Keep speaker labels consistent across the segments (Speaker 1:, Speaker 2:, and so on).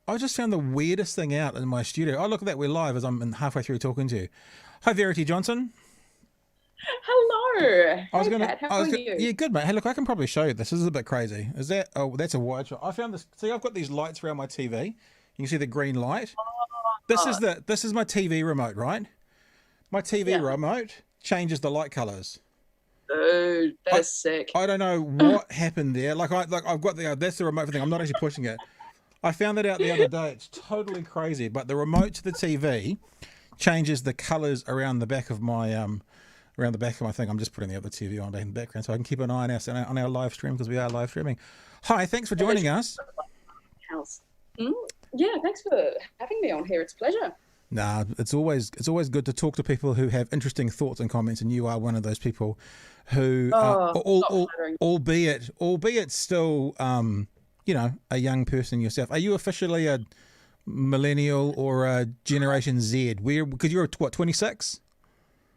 Speaker 1: I just found the weirdest thing out in my studio. Oh, look at that. We're live as I'm halfway through talking to you. Hi, Verity Johnson.
Speaker 2: Hello.
Speaker 1: I was
Speaker 2: Hey,
Speaker 1: gonna,
Speaker 2: Pat. How are you?
Speaker 1: yeah, good, mate. Hey, look, I can probably show you this. This is a bit crazy. Is that? Oh, that's a wide shot. I found this. See, I've got these lights around my TV. You can see the green light.
Speaker 2: Oh,
Speaker 1: This is my TV remote, right? My TV
Speaker 2: yeah.
Speaker 1: remote changes the light colors.
Speaker 2: Dude, that
Speaker 1: I
Speaker 2: is sick.
Speaker 1: I don't know what happened there. I've got the that's the remote thing. I'm not actually pushing it. I found that out the other day. It's totally crazy. But the remote to the TV changes the colors around the back of my thing. I'm just putting the other TV on in the background so I can keep an eye on our live stream because we are live streaming. Hi, thanks for joining us.
Speaker 2: House. Mm, yeah, thanks for having me on here. It's a pleasure.
Speaker 1: Nah, it's always good to talk to people who have interesting thoughts and comments, and you are one of those people who,
Speaker 2: Not flattering.
Speaker 1: albeit still, a young person yourself. Are you officially a millennial or a Generation Z? Because you're what, 26?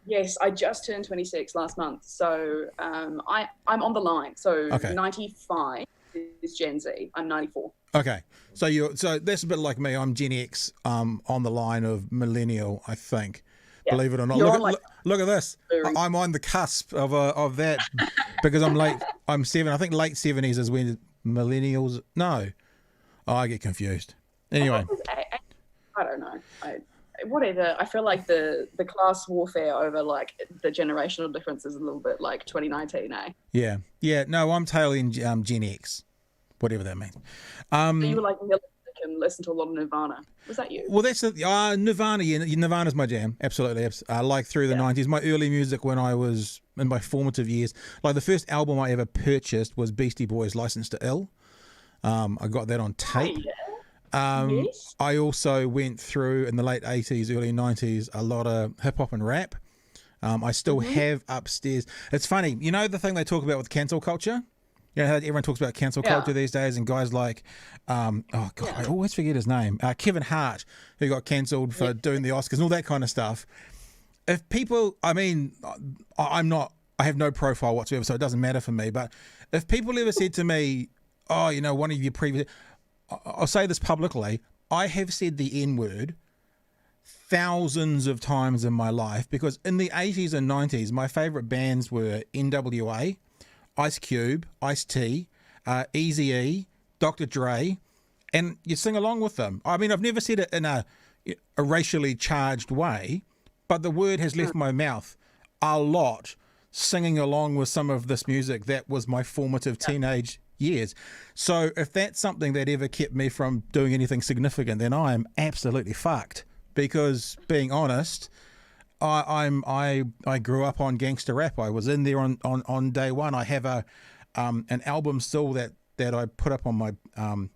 Speaker 2: Yes, I just turned 26 last month, so I'm on the line. So
Speaker 1: Okay.
Speaker 2: 95 is Gen Z. I'm 94.
Speaker 1: Okay, so that's a bit like me. I'm Gen X, on the line of millennial, I think.
Speaker 2: Yeah,
Speaker 1: Believe it or not.
Speaker 2: you're on like
Speaker 1: Look at this.
Speaker 2: very-
Speaker 1: I'm on the cusp of that because I'm late. I'm seven. I think late 70s is when millennials. No, I get confused. Anyway,
Speaker 2: I don't know. Whatever. I feel like the class warfare over like the generational difference is a little bit like 2019, eh?
Speaker 1: yeah. No, I'm totally Gen X, whatever that means.
Speaker 2: So you were like realistic and listened to a lot of Nirvana. Was that you?
Speaker 1: Well, that's the Nirvana. Yeah, Nirvana's my jam. Absolutely. Like through the 90s. My early music when I was in my formative years. Like the first album I ever purchased was Beastie Boys' License to Ill. I got that on tape.
Speaker 2: Yeah. Yes.
Speaker 1: I also went through in the late 80s, early 90s, a lot of hip hop and rap. I still have upstairs. It's funny. You know the thing they talk about with cancel culture? You know how everyone talks about cancel culture these days, and guys like, I always forget his name, Kevin Hart, who got cancelled for doing the Oscars and all that kind of stuff. If people, I have no profile whatsoever, so it doesn't matter for me. But if people ever said to me, one of your previous, I'll say this publicly, I have said the N-word thousands of times in my life because in the 80s and 90s, my favourite bands were NWA, Ice Cube, Ice-T, Eazy-E, Dr. Dre, and you sing along with them. I mean, I've never said it in a racially charged way, but the word has left my mouth a lot singing along with some of this music that was my formative teenage years. So if that's something that ever kept me from doing anything significant, then I am absolutely fucked because, being honest, I grew up on gangster rap. I was in there on day one. I have an album still that I put up on my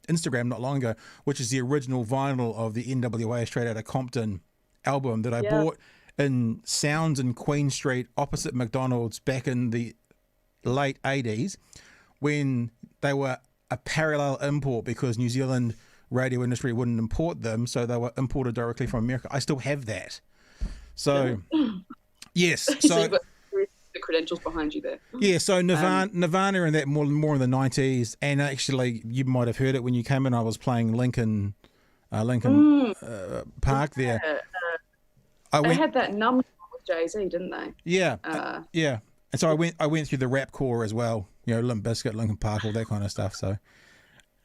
Speaker 1: Instagram not long ago, which is the original vinyl of the NWA Straight Outta Compton album that I bought in Sounds in Queen Street opposite McDonald's back in the late 80s when they were a parallel import because New Zealand radio industry wouldn't import them, so they were imported directly from America. I still have that. So, yes.
Speaker 2: So
Speaker 1: So,
Speaker 2: you've got the credentials behind you there.
Speaker 1: yeah, so Nirvana in that more in the 90s, and actually you might have heard it when you came in. I was playing Lincoln Park there.
Speaker 2: They had that numb with Jay-Z, didn't they?
Speaker 1: Yeah, yeah. And so I went through the rap core as well, Limp Bizkit, Linkin Park, all that kind of stuff. So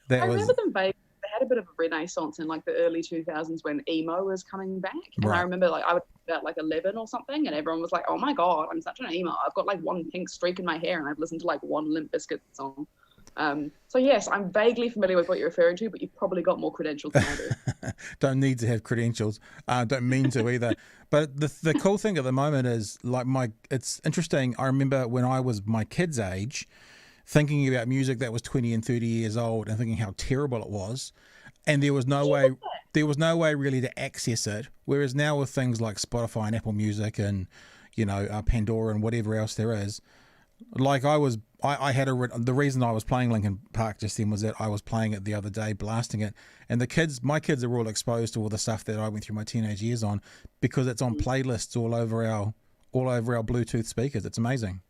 Speaker 2: I remember them vaguely. They had a bit of a renaissance in like the early 2000s when emo was coming back. And I remember like I was about like 11 or something, and everyone was like, "Oh my god, I'm such an emo. I've got like one pink streak in my hair, and I've listened to like one Limp Bizkit song." So yes, I'm vaguely familiar with what you're referring to, but you've probably got more credentials than I do.
Speaker 1: Don't need to have credentials. Don't mean to either. But the cool thing at the moment is like it's interesting. I remember when I was my kid's age, thinking about music that was 20 and 30 years old and thinking how terrible it was, and there was no way really to access it. Whereas now with things like Spotify and Apple Music and Pandora and whatever else there is, like I had the reason I was playing Linkin Park just then was that I was playing it the other day, blasting it, and my kids are all exposed to all the stuff that I went through my teenage years on because it's on playlists all over our Bluetooth speakers. It's amazing.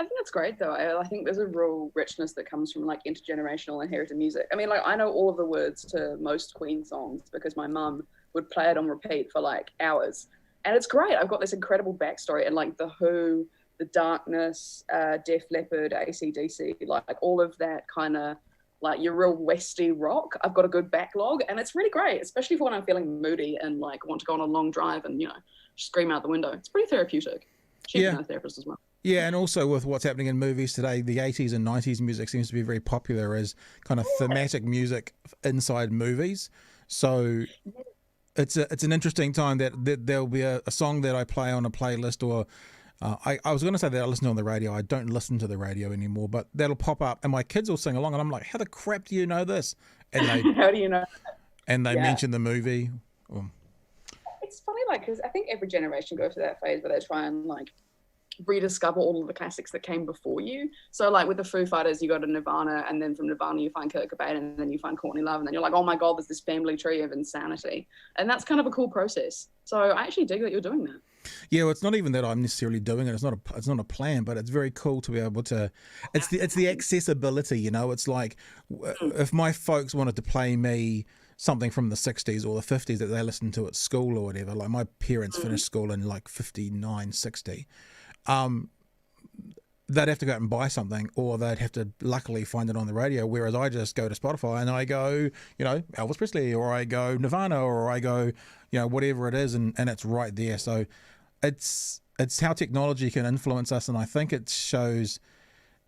Speaker 2: I think that's great though. I think there's a real richness that comes from like intergenerational inherited music. I mean, like I know all of the words to most Queen songs because my mum would play it on repeat for like hours. And it's great. I've got this incredible backstory and like The Who, The Darkness, Def Leppard, AC/DC, like all of that kind of like your real Westy rock. I've got a good backlog and it's really great, especially for when I'm feeling moody and like want to go on a long drive and, you know, scream out the window. It's pretty therapeutic. She's a therapist as well.
Speaker 1: Yeah, and also with what's happening in movies today, the 80s and 90s music seems to be very popular as kind of thematic music inside movies. So it's an interesting time that there'll be a song that I play on a playlist or I was going to say that I listen to on the radio. I don't listen to the radio anymore, but that'll pop up and my kids will sing along and I'm like, how the crap do you know this? And they,
Speaker 2: how do you know?
Speaker 1: And they mention the movie.
Speaker 2: It's funny, like, because I think every generation goes through that phase where they try and like rediscover all of the classics that came before you. So like with the Foo Fighters, you go to Nirvana, and then from Nirvana you find Kurt Cobain, and then you find Courtney Love, and then you're like, oh my god, there's this family tree of insanity. And that's kind of a cool process. So I actually dig that you're doing that.
Speaker 1: Yeah, well, it's not even that I'm necessarily doing it. It's not a plan, but it's very cool to be able to. It's the accessibility, you know. It's like if my folks wanted to play me something from the 60s or the 50s that they listened to at school or whatever. Like my parents finished school in like 59, 60. They'd have to go out and buy something, or they'd have to luckily find it on the radio, whereas I just go to Spotify and I go, you know, Elvis Presley, or I go Nirvana, or I go, you know, whatever it is, and it's right there. So it's how technology can influence us, and I think it shows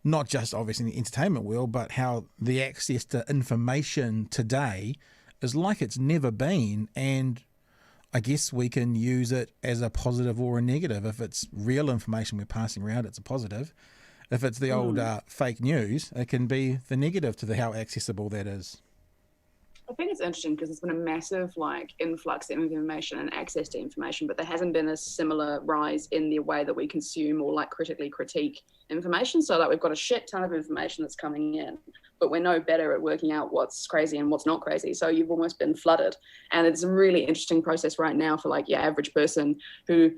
Speaker 1: not just obviously in the entertainment world, but how the access to information today is like it's never been, and I guess we can use it as a positive or a negative. If it's real information we're passing around, it's a positive. If it's the old fake news, it can be the negative to how accessible that is.
Speaker 2: I think it's interesting because there's been a massive like influx of information and access to information, but there hasn't been a similar rise in the way that we consume or like critically critique information. So like we've got a shit ton of information that's coming in, but we're no better at working out what's crazy and what's not crazy. So you've almost been flooded. And it's a really interesting process right now for like your average person who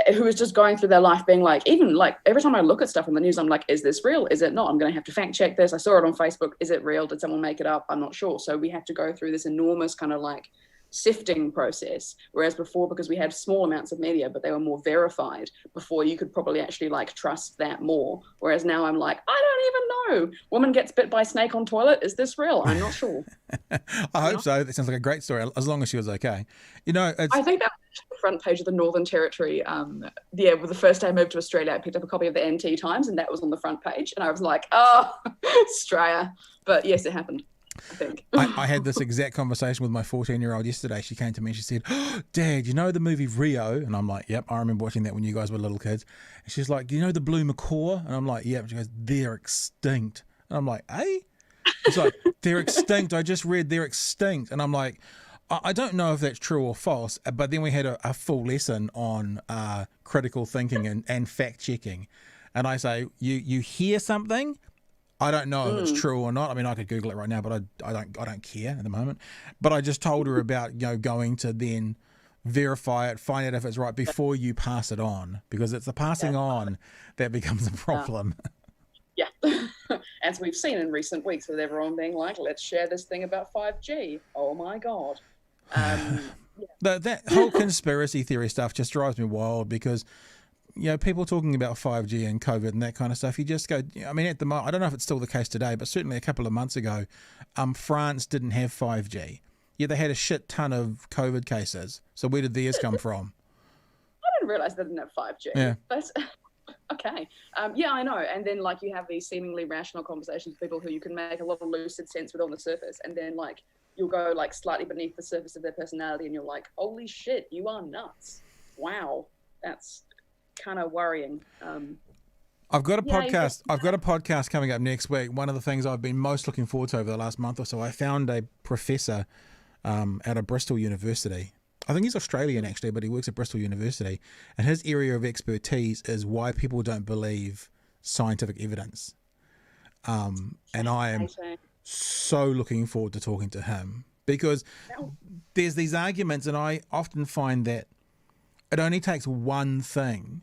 Speaker 2: is just going through their life being like, even like every time I look at stuff on the news, I'm like, is this real? Is it not? I'm going to have to fact check this. I saw it on Facebook. Is it real? Did someone make it up? I'm not sure. So we have to go through this enormous kind of like sifting process. Whereas before, because we had small amounts of media, but they were more verified, before you could probably actually like trust that more. Whereas now I'm like, I don't even know. Woman gets bit by snake on toilet. Is this real? I'm not sure.
Speaker 1: I hope so. That sounds like a great story, as long as she was okay. You know, I
Speaker 2: think that was the front page of the Northern Territory. With the first day I moved to Australia, I picked up a copy of the NT Times, and that was on the front page. And I was like, oh, Australia. But yes, it happened. I think.
Speaker 1: I had this exact conversation with my 14-year-old yesterday. She came to me and she said, oh, Dad, you know the movie Rio? And I'm like, yep, I remember watching that when you guys were little kids. And she's like, you know the blue macaw? And I'm like, yep. She goes, they're extinct. And I'm like, eh? It's like, they're extinct. I just read they're extinct. And I'm like, I don't know if that's true or false, but then we had a full lesson on critical thinking and fact checking. And I say, you hear something? I don't know if it's true or not. I mean, I could Google it right now, but I don't care at the moment. But I just told her about, you know, going to then verify it, find out if it's right before you pass it on, because it's the passing on that becomes a problem.
Speaker 2: Yeah. As we've seen in recent weeks with everyone being like, let's share this thing about 5G. Oh my God.
Speaker 1: That whole conspiracy theory stuff just drives me wild, because you know, people talking about 5G and COVID and that kind of stuff, you just go, I mean, at the moment, I don't know if it's still the case today, but certainly a couple of months ago, France didn't have 5G. Yeah, they had a shit ton of COVID cases. So where did theirs come from?
Speaker 2: I didn't realise they didn't have 5G.
Speaker 1: Yeah.
Speaker 2: But, okay. Yeah, I know. And then, like, you have these seemingly rational conversations with people who you can make a lot of lucid sense with on the surface. And then, like, you'll go, like, slightly beneath the surface of their personality and you're like, holy shit, you are nuts. Wow. That's kind of worrying.
Speaker 1: I've got a podcast. I've got a podcast coming up next week. One of the things I've been most looking forward to over the last month or so, I found a professor at a Bristol University. I think he's Australian actually, but he works at Bristol University, and his area of expertise is why people don't believe scientific evidence. And I am so looking forward to talking to him, because there's these arguments, and I often find that it only takes one thing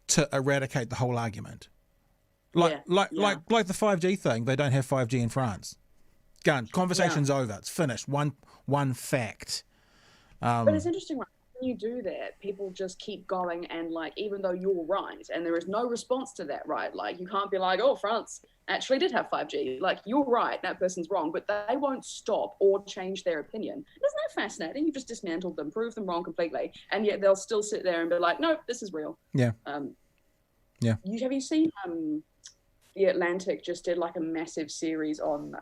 Speaker 1: to eradicate the whole argument. Like the 5G thing. They don't have 5G in France. Gun. Conversation's over. It's finished. One fact.
Speaker 2: But it's interesting, right? When you do that, people just keep going, and like, even though you're right, and there is no response to that, right? Like, you can't be like, oh, France actually did have 5G. Like, you're right, that person's wrong, but they won't stop or change their opinion. Isn't that fascinating? You've just dismantled them, proved them wrong completely, and yet they'll still sit there and be like, no, this is real.
Speaker 1: Yeah. Yeah.
Speaker 2: Have you seen The Atlantic just did like a massive series on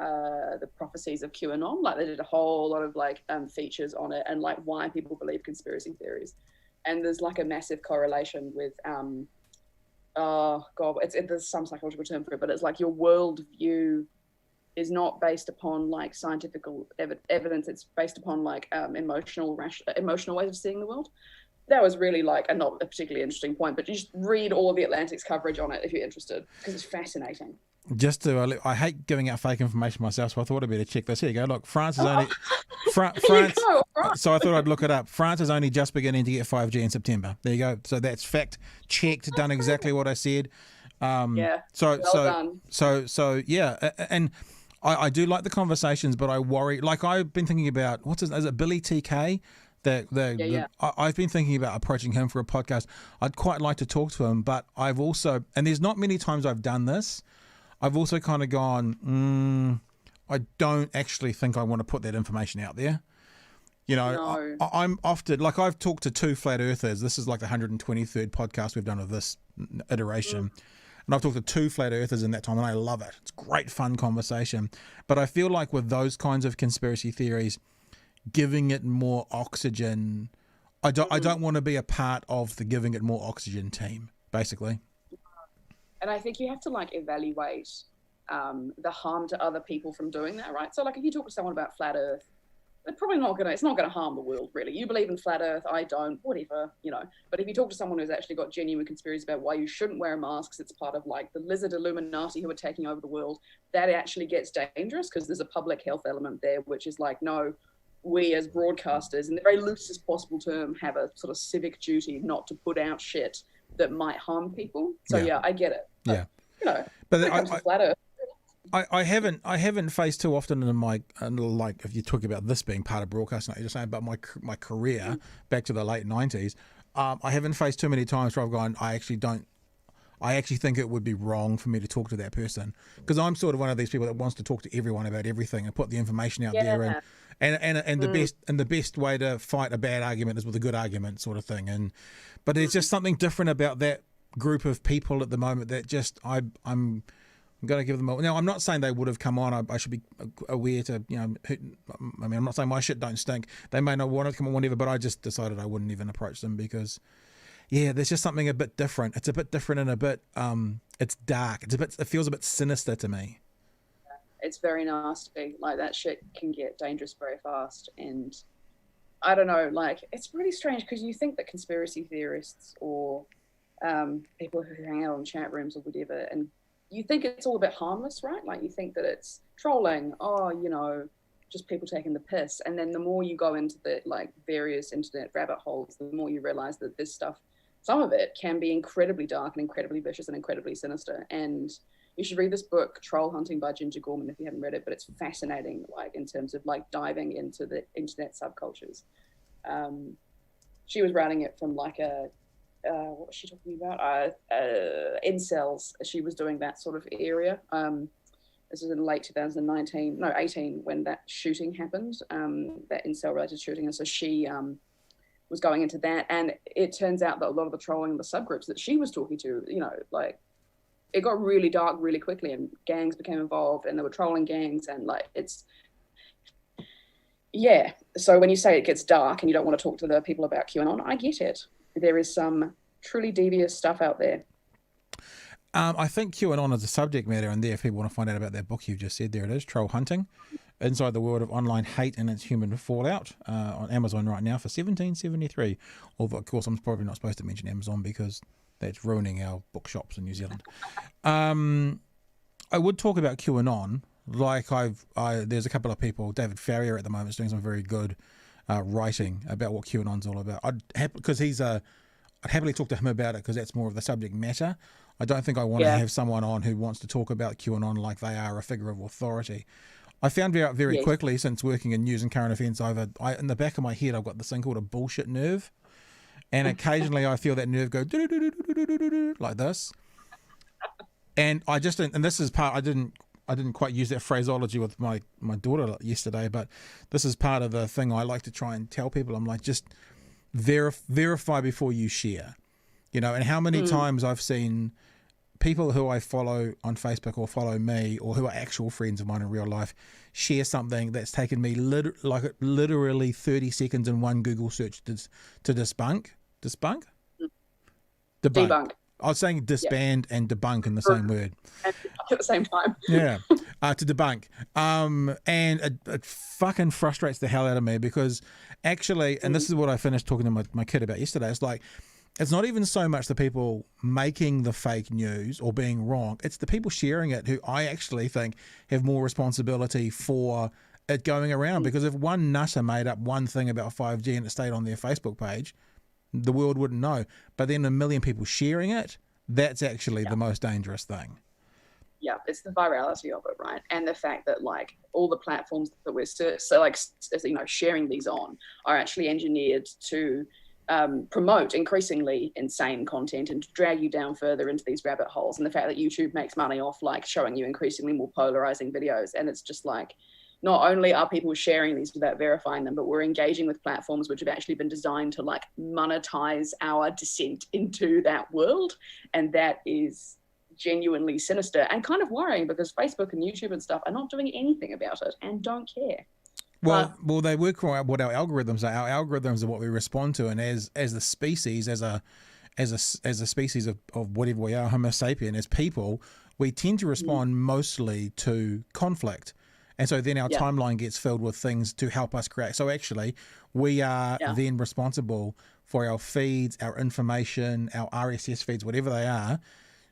Speaker 2: the prophecies of QAnon? Like, they did a whole lot of like features on it and like why people believe conspiracy theories. And there's like a massive correlation with oh god, there's some psychological term for it, but it's like your worldview is not based upon like scientific evidence. It's based upon like emotional ways of seeing the world. That was really like not a particularly interesting point, but you just read all of The Atlantic's coverage on it if you're interested, because it's fascinating.
Speaker 1: Just to, I hate giving out fake information myself, so I thought I'd better check this. Here you go. Look, France is only France. Right. So I thought I'd look it up. France is only just beginning to get 5G in September. There you go. So that's fact checked. Done exactly what I said.
Speaker 2: Yeah.
Speaker 1: So yeah, and I do like the conversations, but I worry. Like, I've been thinking about is it Billy TK? I've been thinking about approaching him for a podcast. I'd quite like to talk to him, but I've also, and there's not many times I've done this, I've also kind of gone, I don't actually think I want to put that information out there. You know,
Speaker 2: no.
Speaker 1: I'm often, like, I've talked to 2 flat earthers. This is like the 123rd podcast we've done of this iteration. And I've talked to 2 flat earthers in that time, and I love it. It's great, fun conversation. But I feel like with those kinds of conspiracy theories, giving it more oxygen, I don't want to be a part of the giving it more oxygen team, basically.
Speaker 2: And I think you have to like evaluate the harm to other people from doing that, right? So like, if you talk to someone about flat earth, they're probably it's not gonna harm the world, really. You believe in flat earth, I don't, whatever, you know. But if you talk to someone who's actually got genuine conspiracies about why you shouldn't wear a mask, because it's part of like the lizard Illuminati who are taking over the world, that actually gets dangerous, because there's a public health element there, which is like, no, we as broadcasters, in the very loosest possible term, have a sort of civic duty not to put out shit that might harm people. So yeah, I get it. But,
Speaker 1: yeah,
Speaker 2: you know,
Speaker 1: but
Speaker 2: when it comes to flat earth,
Speaker 1: I haven't faced too often in my, like, if you talk about this being part of broadcasting, like you're saying about my career back to the late 90s, I haven't faced too many times where I've gone, I actually think it would be wrong for me to talk to that person, because I'm sort of one of these people that wants to talk to everyone about everything and put the information out there, and the best way to fight a bad argument is with a good argument, sort of thing. But there's just something different about that group of people at the moment that just I'm going to give them. Now, I'm not saying they would have come on. I should be aware to, you know, I mean, I'm not saying my shit don't stink. They may not want to come on, whatever, but I just decided I wouldn't even approach them, because yeah, there's just something a bit different. It's a bit different and a bit, it's dark. It feels a bit sinister to me.
Speaker 2: It's very nasty. Like, that shit can get dangerous very fast. And I don't know, like, it's really strange, because you think that conspiracy theorists or people who hang out on chat rooms or whatever, and you think it's all a bit harmless, right? Like, you think that it's trolling, you know, just people taking the piss. And then the more you go into the like various internet rabbit holes, the more you realize that this stuff, some of it can be incredibly dark and incredibly vicious and incredibly sinister. And you should read this book, Troll Hunting by Ginger Gorman, if you haven't read it, but it's fascinating, like, in terms of like diving into the internet subcultures. She was writing it from like what was she talking about? Incels. She was doing that sort of area. This is in late 18, when that shooting happened, that incel-related shooting. And so she was going into that. And it turns out that a lot of the trolling in the subgroups that she was talking to, you know, like, it got really dark really quickly, and gangs became involved, and there were trolling gangs, and like, yeah. So when you say it gets dark and you don't want to talk to the people about QAnon, I get it. There is some truly devious stuff out there.
Speaker 1: I think QAnon is a subject matter, and there, if people want to find out about that book you've just said, there it is, Troll Hunting, Inside the World of Online Hate and Its Human Fallout, on Amazon right now for $17.73. Although, of course, I'm probably not supposed to mention Amazon, because that's ruining our bookshops in New Zealand. I would talk about QAnon. Like, there's a couple of people, David Farrier at the moment is doing some very good writing about what QAnon's all about. I'd happily talk to him about it, because that's more of the subject matter. I don't think I want to have someone on who wants to talk about QAnon like they are a figure of authority. I found out very quickly, since working in news and current events, in the back of my head I've got this thing called a bullshit nerve, and occasionally I feel that nerve go like this, and I just, and this is part, I didn't quite use that phraseology with my daughter yesterday, but this is part of the thing I like to try and tell people. I'm like, just verify before you share, and how many times I've seen people who I follow on Facebook or follow me or who are actual friends of mine in real life share something that's taken me literally 30 seconds in one Google search to debunk. I was saying disband and debunk in the same word.
Speaker 2: At the same time.
Speaker 1: Yeah, to debunk. And it fucking frustrates the hell out of me because actually, and this is what I finished talking to my kid about yesterday, it's like, it's not even so much the people making the fake news or being wrong, it's the people sharing it who I actually think have more responsibility for it going around. Because if one nutter made up one thing about 5G and it stayed on their Facebook page, the world wouldn't know. But then a million people sharing it, that's actually the most dangerous thing. Yeah,
Speaker 2: it's the virality of it, right? And the fact that like all the platforms that we're sharing these on are actually engineered to promote increasingly insane content and to drag you down further into these rabbit holes. And the fact that YouTube makes money off like showing you increasingly more polarizing videos. And it's just like, not only are people sharing these without verifying them, but we're engaging with platforms which have actually been designed to like monetize our descent into that world. And that is genuinely sinister and kind of worrying because Facebook and YouTube and stuff are not doing anything about it and don't care.
Speaker 1: Well, they work out what our algorithms are. Our algorithms are what we respond to, and as the species, as a species of whatever we are, Homo sapien, as people, we tend to respond mostly to conflict, and so then our timeline gets filled with things to help us create. So actually, we are then responsible for our feeds, our information, our RSS feeds, whatever they are,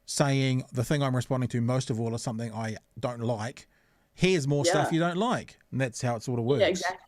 Speaker 1: saying the thing I'm responding to most of all is something I don't like. Here's more stuff you don't like. And that's how it sort of works.
Speaker 2: Yeah, exactly.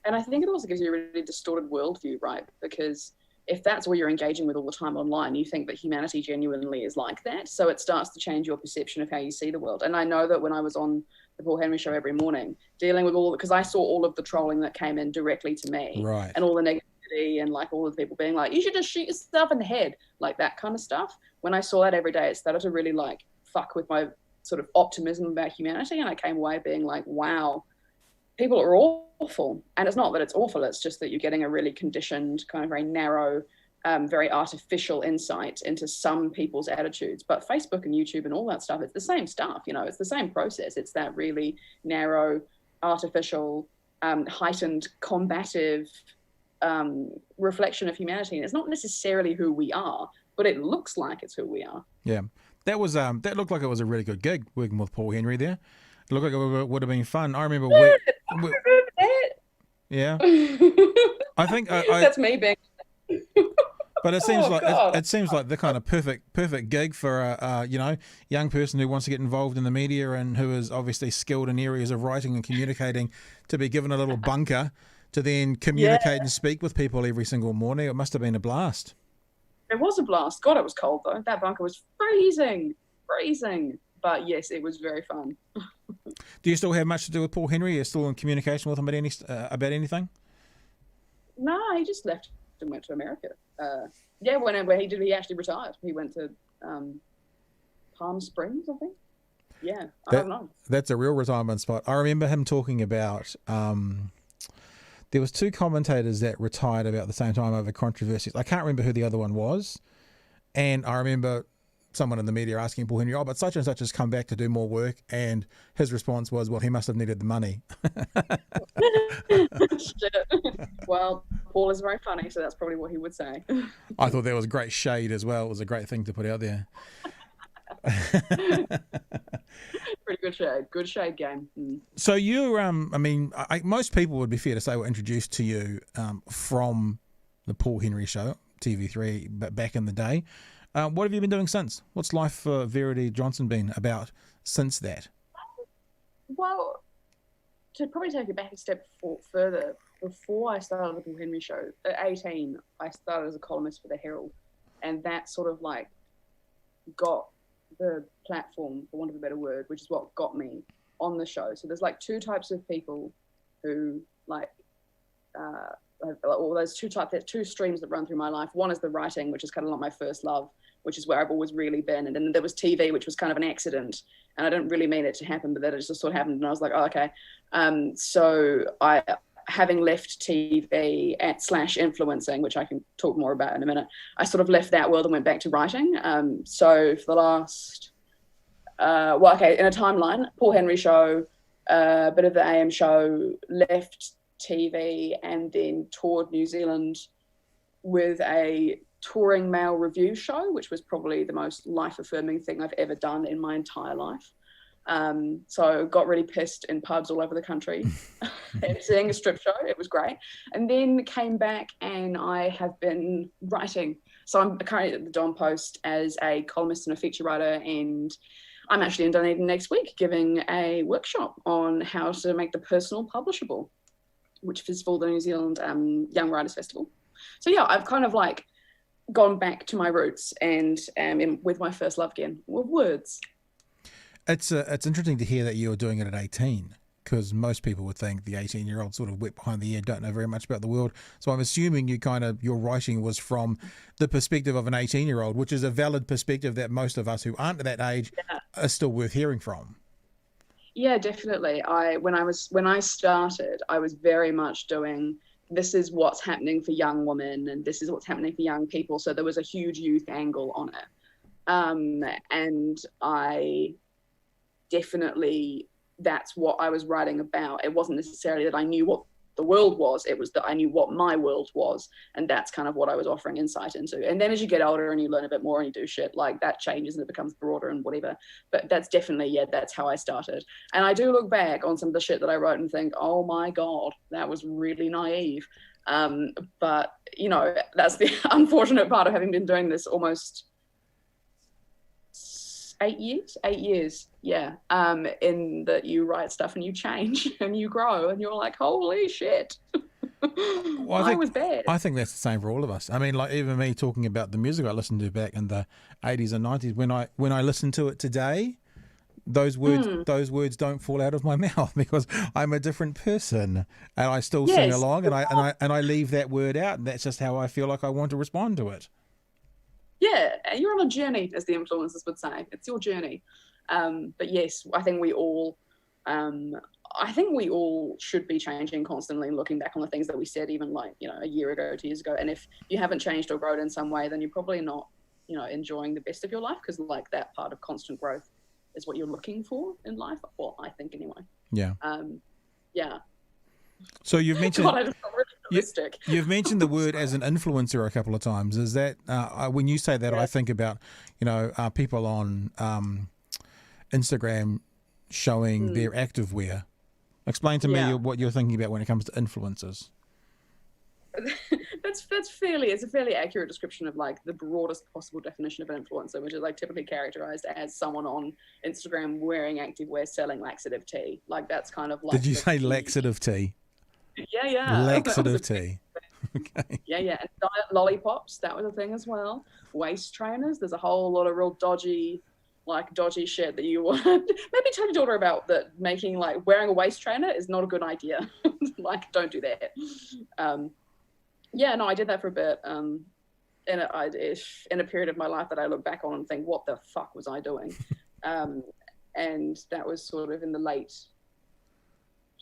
Speaker 2: And I think it also gives you a really distorted worldview, right? Because if that's what you're engaging with all the time online, you think that humanity genuinely is like that. So it starts to change your perception of how you see the world. And I know that when I was on the Paul Henry show every morning, dealing with because I saw all of the trolling that came in directly to me.
Speaker 1: Right.
Speaker 2: And all the negativity and like all of the people being like, you should just shoot yourself in the head, like that kind of stuff. When I saw that every day, it started to really like fuck with my sort of optimism about humanity, and I came away being like, wow, people are awful. And it's not that it's awful, it's just that you're getting a really conditioned, kind of very narrow, very artificial insight into some people's attitudes. But Facebook and YouTube and all that stuff, it's the same stuff, it's the same process. It's that really narrow, artificial, heightened, combative reflection of humanity. And it's not necessarily who we are, but it looks like it's who we are.
Speaker 1: Yeah. That was that looked like it was a really good gig working with Paul Henry there. It looked like it would have been fun. I remember. Yeah, I think
Speaker 2: that's me being.
Speaker 1: But it seems it seems like the kind of perfect gig for a young person who wants to get involved in the media and who is obviously skilled in areas of writing and communicating, to be given a little bunker to then communicate and speak with people every single morning. It must have been a blast.
Speaker 2: It was a blast. God, it was cold though. That bunker was freezing. But yes, it was very fun.
Speaker 1: Do you still have much to do with Paul Henry? Are you still in communication with him about anything?
Speaker 2: No, he just left and went to America. Where he actually retired. He went to Palm Springs, I think. Yeah, I don't know.
Speaker 1: That's a real retirement spot. I remember him talking about. There was two commentators that retired about the same time over controversies. I can't remember who the other one was. And I remember someone in the media asking Paul Henry, but such and such has come back to do more work. And his response was, well, he must have needed the money.
Speaker 2: Well, Paul is very funny, so that's probably what he would say.
Speaker 1: I thought that was great shade as well. It was a great thing to put out there.
Speaker 2: Pretty good shade game.
Speaker 1: So you most people would be fair to say were introduced to you from the Paul Henry show, TV3, but back in the day. What have you been doing since? What's life for Verity Johnson been about since that?
Speaker 2: Well, to probably take it back a step further, before I started the Paul Henry show, at 18, I started as a columnist for the Herald, and that sort of like got the platform, for want of a better word, which is what got me on the show. So there's like two types of people who like, or there's two streams that run through my life. One is the writing, which is kind of like my first love, which is where I've always really been. And then there was TV, which was kind of an accident. And I didn't really mean it to happen, but that it just sort of happened. And I was like, oh, okay. So having left TV / influencing, which I can talk more about in a minute, I sort of left that world and went back to writing. So for the last, in a timeline, Paul Henry show, a bit of the AM show, left TV, and then toured New Zealand with a touring male review show, which was probably the most life-affirming thing I've ever done in my entire life. So got really pissed in pubs all over the country and seeing a strip show. It was great. And then came back and I have been writing. So I'm currently at the Don Post as a columnist and a feature writer, and I'm actually in Dunedin next week giving a workshop on how to make the personal publishable, which is for the New Zealand Young Writers Festival. So yeah, I've kind of like gone back to my roots and with my first love again, with words.
Speaker 1: It's interesting to hear that you're doing it at 18, because most people would think the 18-year-old sort of wet behind the ear, don't know very much about the world. So I'm assuming your writing was from the perspective of an 18-year-old, which is a valid perspective that most of us who aren't at that age are still worth hearing from.
Speaker 2: Yeah, definitely. When I started, I was very much doing, this is what's happening for young women and this is what's happening for young people. So there was a huge youth angle on it. And I definitely, that's what I was writing about. It wasn't necessarily that I knew what the world was, it was that I knew what my world was, and that's kind of what I was offering insight into. And then as you get older and you learn a bit more and you do shit, like that changes and it becomes broader and whatever. But that's definitely, that's how I started. And I do look back on some of the shit that I wrote and think, oh my God, that was really naive. But that's the unfortunate part of having been doing this almost 8 years, yeah. In that you write stuff and you change and you grow and you're like, holy shit. Well, I was bad.
Speaker 1: I think that's the same for all of us. I mean, like even me talking about the music I listened to back in the 80s and 90s, when I listen to it today, those words don't fall out of my mouth because I'm a different person and I still sing along and I leave that word out, and that's just how I feel like I want to respond to it.
Speaker 2: Yeah, you're on a journey, as the influencers would say. It's your journey. But yes, I think we all should be changing constantly and looking back on the things that we said even like, a year ago, 2 years ago. And if you haven't changed or grown in some way, then you're probably not, enjoying the best of your life, because like that part of constant growth is what you're looking for in life. Well, I think anyway. Yeah. Yeah.
Speaker 1: So you've mentioned you've mentioned the word as an influencer a couple of times. Is that when you say that, I think about people on Instagram showing their activewear. Explain to me what you're thinking about when it comes to influencers.
Speaker 2: It's a fairly accurate description of like the broadest possible definition of an influencer, which is like typically characterized as someone on Instagram wearing activewear, selling laxative tea. Like that's kind of like.
Speaker 1: Did you say laxative tea?
Speaker 2: Yeah.
Speaker 1: Laxative tea. Okay.
Speaker 2: Yeah. And diet lollipops, that was a thing as well. Waist trainers. There's a whole lot of real dodgy shit that you want. Maybe tell your daughter about that. Wearing a waist trainer is not a good idea. Like, don't do that. I did that for a bit. In a period of my life that I look back on and think, what the fuck was I doing? And that was sort of in the late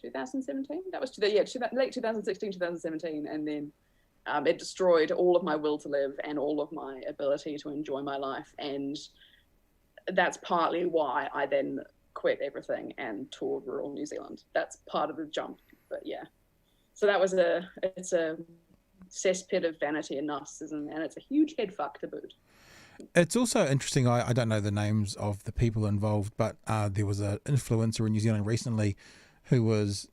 Speaker 2: 2017. That was late 2016, 2017, and then it destroyed all of my will to live and all of my ability to enjoy my life, and that's partly why I then quit everything and toured rural New Zealand. That's part of the jump, but yeah. So that was it's a cesspit of vanity and narcissism, and it's a huge head fuck to boot.
Speaker 1: It's also interesting, I don't know the names of the people involved, but there was an influencer in New Zealand recently who was,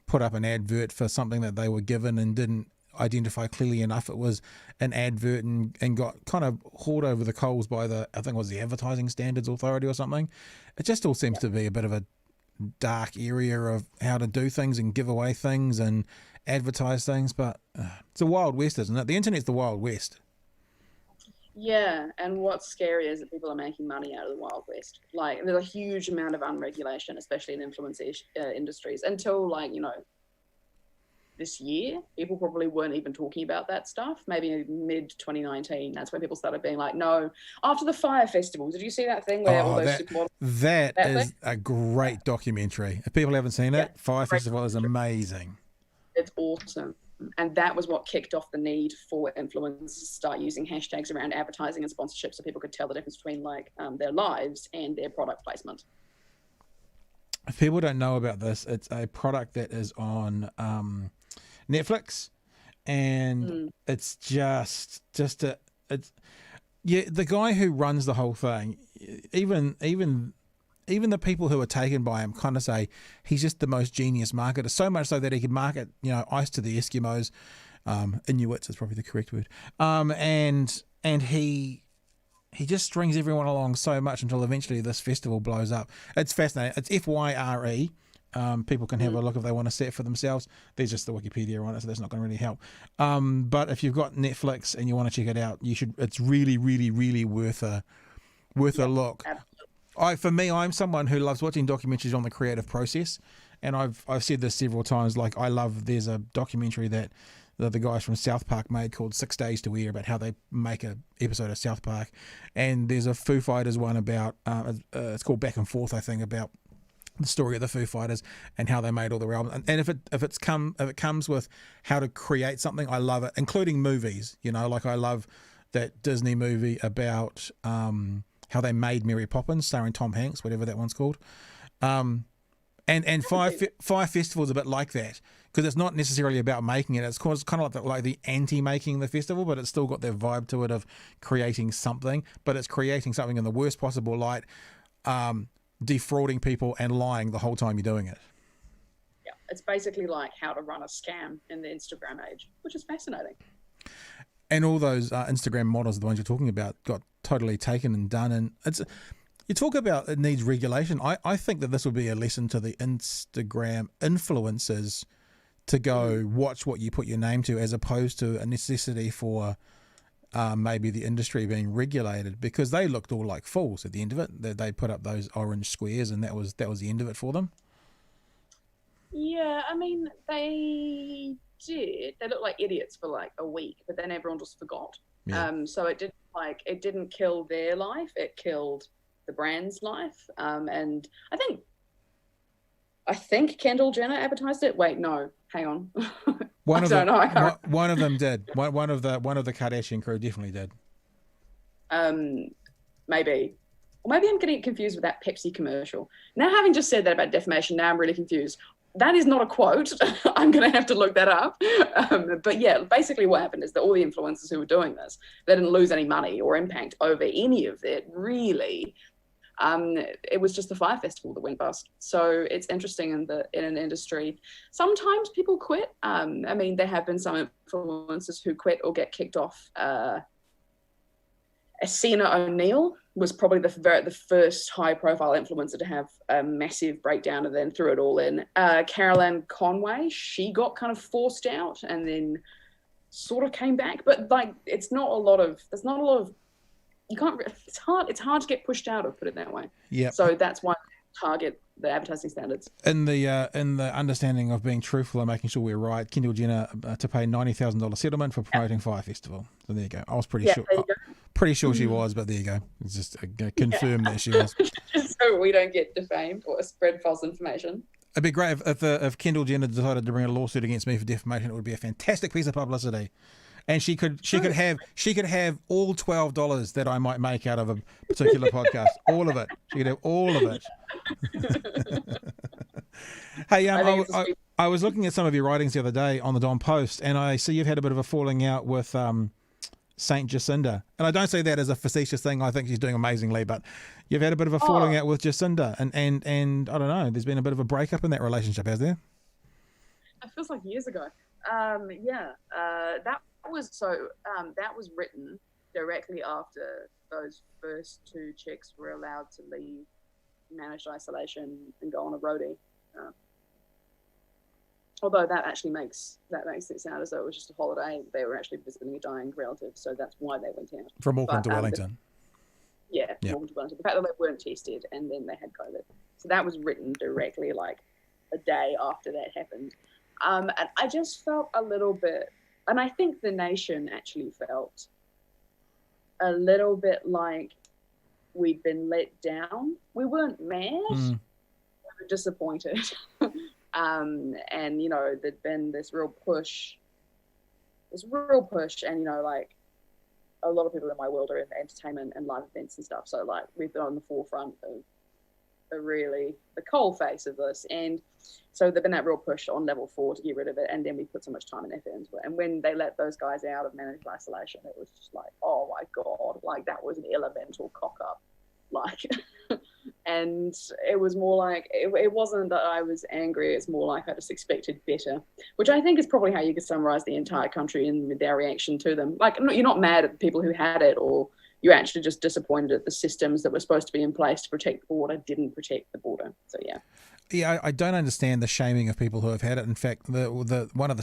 Speaker 1: put up an advert for something that they were given and didn't identify clearly enough it was an advert, and got kind of hauled over the coals by I think it was the Advertising Standards Authority or something. It just all seems to be a bit of a dark area of how to do things and give away things and advertise things, but it's a wild west, isn't it? The internet's the wild west.
Speaker 2: Yeah, and what's scary is that people are making money out of the Wild West. Like, there's a huge amount of unregulation, especially in influence industries, until, like, this year, people probably weren't even talking about that stuff. Maybe mid 2019, that's when people started being like, no. After the Fire Festival, did you see that thing where all those supermodels?
Speaker 1: That is a great documentary. If people haven't seen it, Fire Festival is amazing.
Speaker 2: It's awesome. And that was what kicked off the need for influencers to start using hashtags around advertising and sponsorship so people could tell the difference between like their lives and their product placement.
Speaker 1: If people don't know about this, it's a product that is on Netflix, and it's the guy who runs the whole thing, even the people who are taken by him kind of say he's just the most genius marketer, so much so that he could market ice to the Eskimos, Inuits is probably the correct word, and he just strings everyone along so much until eventually this festival blows up. It's fascinating. It's FYRE. People can have a look if they want to see it for themselves. There's just the Wikipedia on it, so that's not going to really help. But if you've got Netflix and you want to check it out, you should. It's really, really, really worth a look.
Speaker 2: Absolutely.
Speaker 1: I'm someone who loves watching documentaries on the creative process, and I've said this several times. Like, there's a documentary that the guys from South Park made called 6 Days to Air about how they make an episode of South Park, and there's a Foo Fighters one about it's called Back and Forth, I think, about the story of the Foo Fighters and how they made all their albums. And if it comes with how to create something, I love it, including movies. Like I love that Disney movie about how they made Mary Poppins, starring Tom Hanks, whatever that one's called. And Fire Festival is a bit like that, because it's not necessarily about making it. It's kind of like the anti-making the festival, but it's still got that vibe to it of creating something, but it's creating something in the worst possible light, defrauding people and lying the whole time you're doing it.
Speaker 2: Yeah, it's basically like how to run a scam in the Instagram age, which is fascinating.
Speaker 1: And all those Instagram models, the ones you're talking about, got totally taken and done. And you talk about it needs regulation. I think that this would be a lesson to the Instagram influencers to go watch what you put your name to, as opposed to a necessity for maybe the industry being regulated, because they looked all like fools at the end of it. They put up those orange squares, and that was the end of it for them.
Speaker 2: Yeah, I mean, they did. They looked like idiots for like a week, but then everyone just forgot.
Speaker 1: Yeah.
Speaker 2: So it didn't kill their life. It killed the brand's life. And I think Kendall Jenner advertised it. Wait, no, hang on.
Speaker 1: One of them did. One of the Kardashian crew definitely did.
Speaker 2: Maybe. Or maybe I'm getting it confused with that Pepsi commercial. Now, having just said that about defamation, now I'm really confused. That is not a quote. I'm going to have to look that up. But yeah, basically what happened is that all the influencers who were doing this, they didn't lose any money or impact over any of it, really. It was just the Fire Festival that went bust. So it's interesting in an industry. Sometimes people quit. I mean, there have been some influencers who quit or get kicked off. Sienna O'Neill was probably the first high-profile influencer to have a massive breakdown and then threw it all in. Caroline Conway, she got kind of forced out and then sort of came back. But like, there's not a lot of. You can't. It's hard to get pushed out of. Put it that way.
Speaker 1: Yeah.
Speaker 2: So that's why target the advertising standards.
Speaker 1: In the understanding of being truthful and making sure we're right, Kendall Jenner to pay $90,000 settlement for promoting Fire Festival. So there you go. I was pretty sure she was, but there you go. It's just confirmed that she was.
Speaker 2: Just so we don't get defamed or spread false information.
Speaker 1: It'd be great if Kendall Jenner decided to bring a lawsuit against me for defamation. It would be a fantastic piece of publicity. And she could have all $12 that I might make out of a particular podcast. All of it. She could have all of it. Hey, I was looking at some of your writings the other day on the Don Post, and I see you've had a bit of a falling out with Saint Jacinda. And I don't say that as a facetious thing. I think she's doing amazingly, but you've had a bit of a falling out with Jacinda, and I don't know. There's been a bit of a breakup in that relationship, has there?
Speaker 2: It feels like years ago. That was written directly after those first two chicks were allowed to leave managed isolation and go on a roadie. Although that actually makes it sound as though it was just a holiday. They were actually visiting a dying relative, so that's why they went out.
Speaker 1: From Auckland to Wellington.
Speaker 2: From Auckland to Wellington. The fact that they weren't tested and then they had COVID. So that was written directly like a day after that happened. And I just felt a little bit, and I think the nation actually felt a little bit like we'd been let down. We weren't mad. We were disappointed. And, you know, there'd been this real push. And, you know, like a lot of people in my world are in entertainment and live events and stuff. So, like, we've been on the forefront of really the coal face of this. And so there'd been that real push on level 4 to get rid of it. And then we put so much time and effort into it. And when they let those guys out of managed isolation, it was just like, oh my God, like that was an elemental cock up. Like, and it was more like, it wasn't that I was angry, it's more like I just expected better, which I think is probably how you could summarize the entire country and their reaction to them. Like, you're not mad at the people who had it, or you're actually just disappointed at the systems that were supposed to be in place to protect the border didn't protect the border. So yeah,
Speaker 1: I don't understand the shaming of people who have had it. In fact, one of the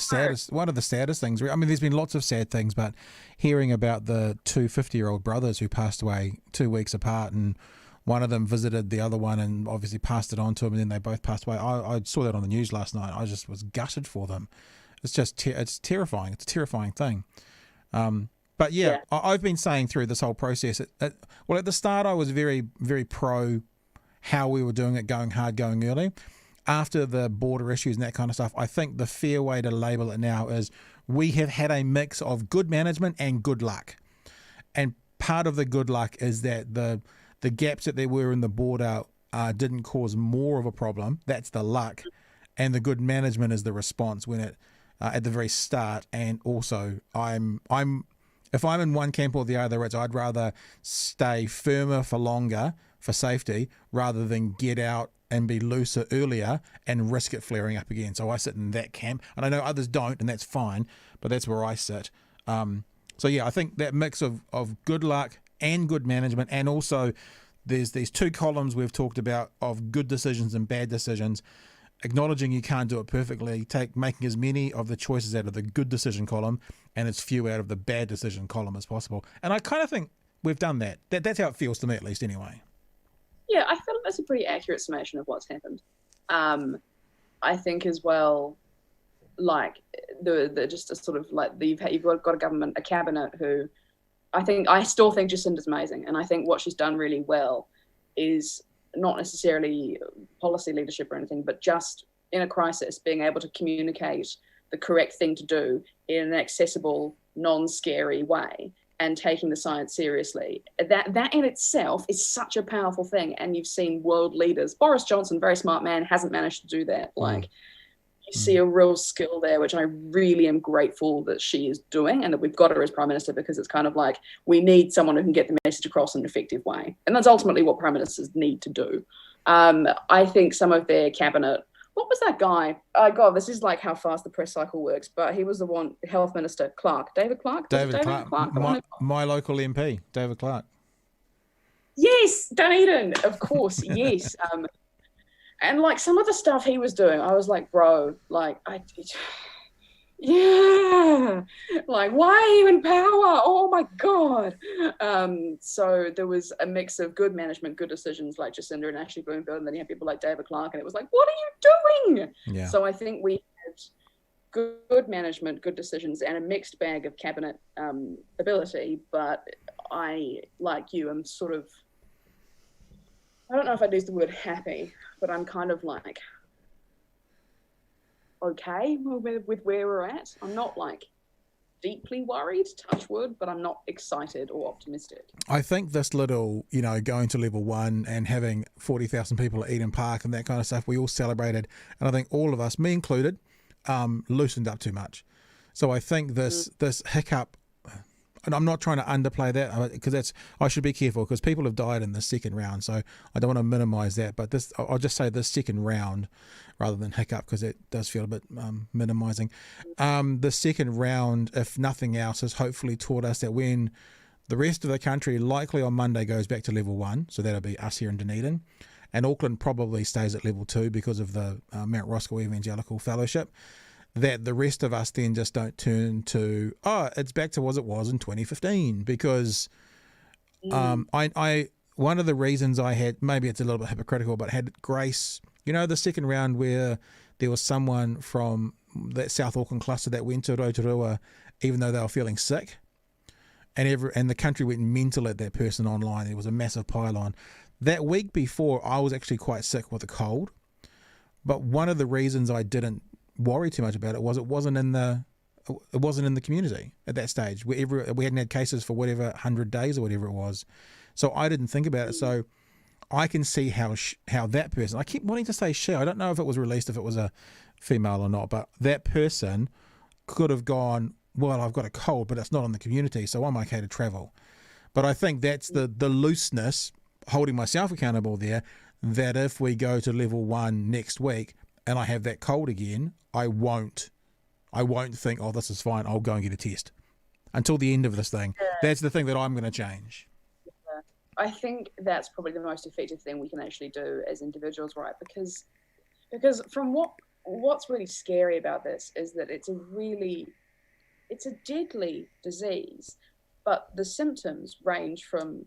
Speaker 1: saddest things. I mean, there's been lots of sad things, but hearing about the two 50-year-old brothers who passed away 2 weeks apart, and one of them visited the other one and obviously passed it on to him, and then they both passed away. I saw that on the news last night. I just was gutted for them. It's just it's terrifying. It's a terrifying thing. But yeah, I've been saying through this whole process. Well, at the start, I was very, very pro how we were doing it, going hard, going early. After the border issues and that kind of stuff, I think the fair way to label it now is we have had a mix of good management and good luck. And part of the good luck is that the gaps that there were in the border didn't cause more of a problem. That's the luck. And the good management is the response when it at the very start. And also, if I'm in one camp or the other, I'd rather stay firmer for longer for safety rather than get out and be looser earlier and risk it flaring up again. So I sit in that camp, and I know others don't, and that's fine, but that's where I sit. So yeah, I think that mix of good luck and good management, and also there's these two columns we've talked about of good decisions and bad decisions, acknowledging you can't do it perfectly, making as many of the choices out of the good decision column and as few out of the bad decision column as possible. And I kind of think we've done that. That's how it feels to me, at least, anyway.
Speaker 2: Yeah, I feel like that's a pretty accurate summation of what's happened. I think as well, like the just a sort of like you've got a cabinet who I still think Jacinda's amazing, and I think what she's done really well is not necessarily policy leadership or anything, but just in a crisis being able to communicate the correct thing to do in an accessible, non-scary way, and taking the science seriously. That in itself is such a powerful thing. And you've seen world leaders. Boris Johnson, very smart man, hasn't managed to do that. Like, you see a real skill there, which I really am grateful that she is doing, and that we've got her as Prime Minister, because it's kind of like, we need someone who can get the message across in an effective way. And that's ultimately what Prime Ministers need to do. I think some of their cabinet, what was that guy? God, this is like how fast the press cycle works, but he was the one, Health Minister, David Clark?
Speaker 1: David Clark, my local MP, David Clark.
Speaker 2: Yes, Dunedin, of course, yes. And like some of the stuff he was doing, I was like, bro, like, yeah, like, why are you in power? Oh my God. So there was a mix of good management, good decisions like Jacinda and Ashley Bloomfield, and then you had people like David Clark, and it was like, what are you doing? Yeah. So I think we had good management, good decisions, and a mixed bag of cabinet ability. But I, like you, am sort of, I don't know if I'd use the word happy, but I'm kind of like okay with where we're at. I'm not like deeply worried, touch wood, but I'm not excited or optimistic.
Speaker 1: I think this little, going to level 1 and having 40,000 people at Eden Park and that kind of stuff, we all celebrated. And I think all of us, me included, loosened up too much. So I think this hiccup, and I'm not trying to underplay that, because I should be careful, because people have died in the second round, so I don't want to minimise that. But I'll just say this second round rather than hiccup, because it does feel a bit minimising. The second round, if nothing else, has hopefully taught us that when the rest of the country likely on Monday goes back to level 1, so that'll be us here in Dunedin, and Auckland probably stays at level 2 because of the Mount Roscoe Evangelical Fellowship. that the rest of us then just don't turn to, oh, it's back to as it was in 2015, because I one of the reasons I had, maybe it's a little bit hypocritical, but had grace, the second round where there was someone from that South Auckland cluster that went to Rotorua even though they were feeling sick, and the country went mental at that person online. There was a massive pile-on. That week before, I was actually quite sick with a cold, but one of the reasons I didn't worry too much about it was it wasn't in the community at that stage. We hadn't had cases for whatever 100 days or whatever it was, so I didn't think about it. So I can see how that person, I keep wanting to say she, I don't know if it was released, if it was a female or not, but that person could have gone, well, I've got a cold, but it's not in the community, so I'm okay to travel. But I think that's the looseness, holding myself accountable there, that if we go to level 1 next week and I have that cold again, I won't think, oh, this is fine, I'll go and get a test until the end of this thing. Yeah. That's the thing that I'm going to change.
Speaker 2: Yeah. I think that's probably the most effective thing we can actually do as individuals, right? Because from what's really scary about this is that it's a deadly disease, but the symptoms range from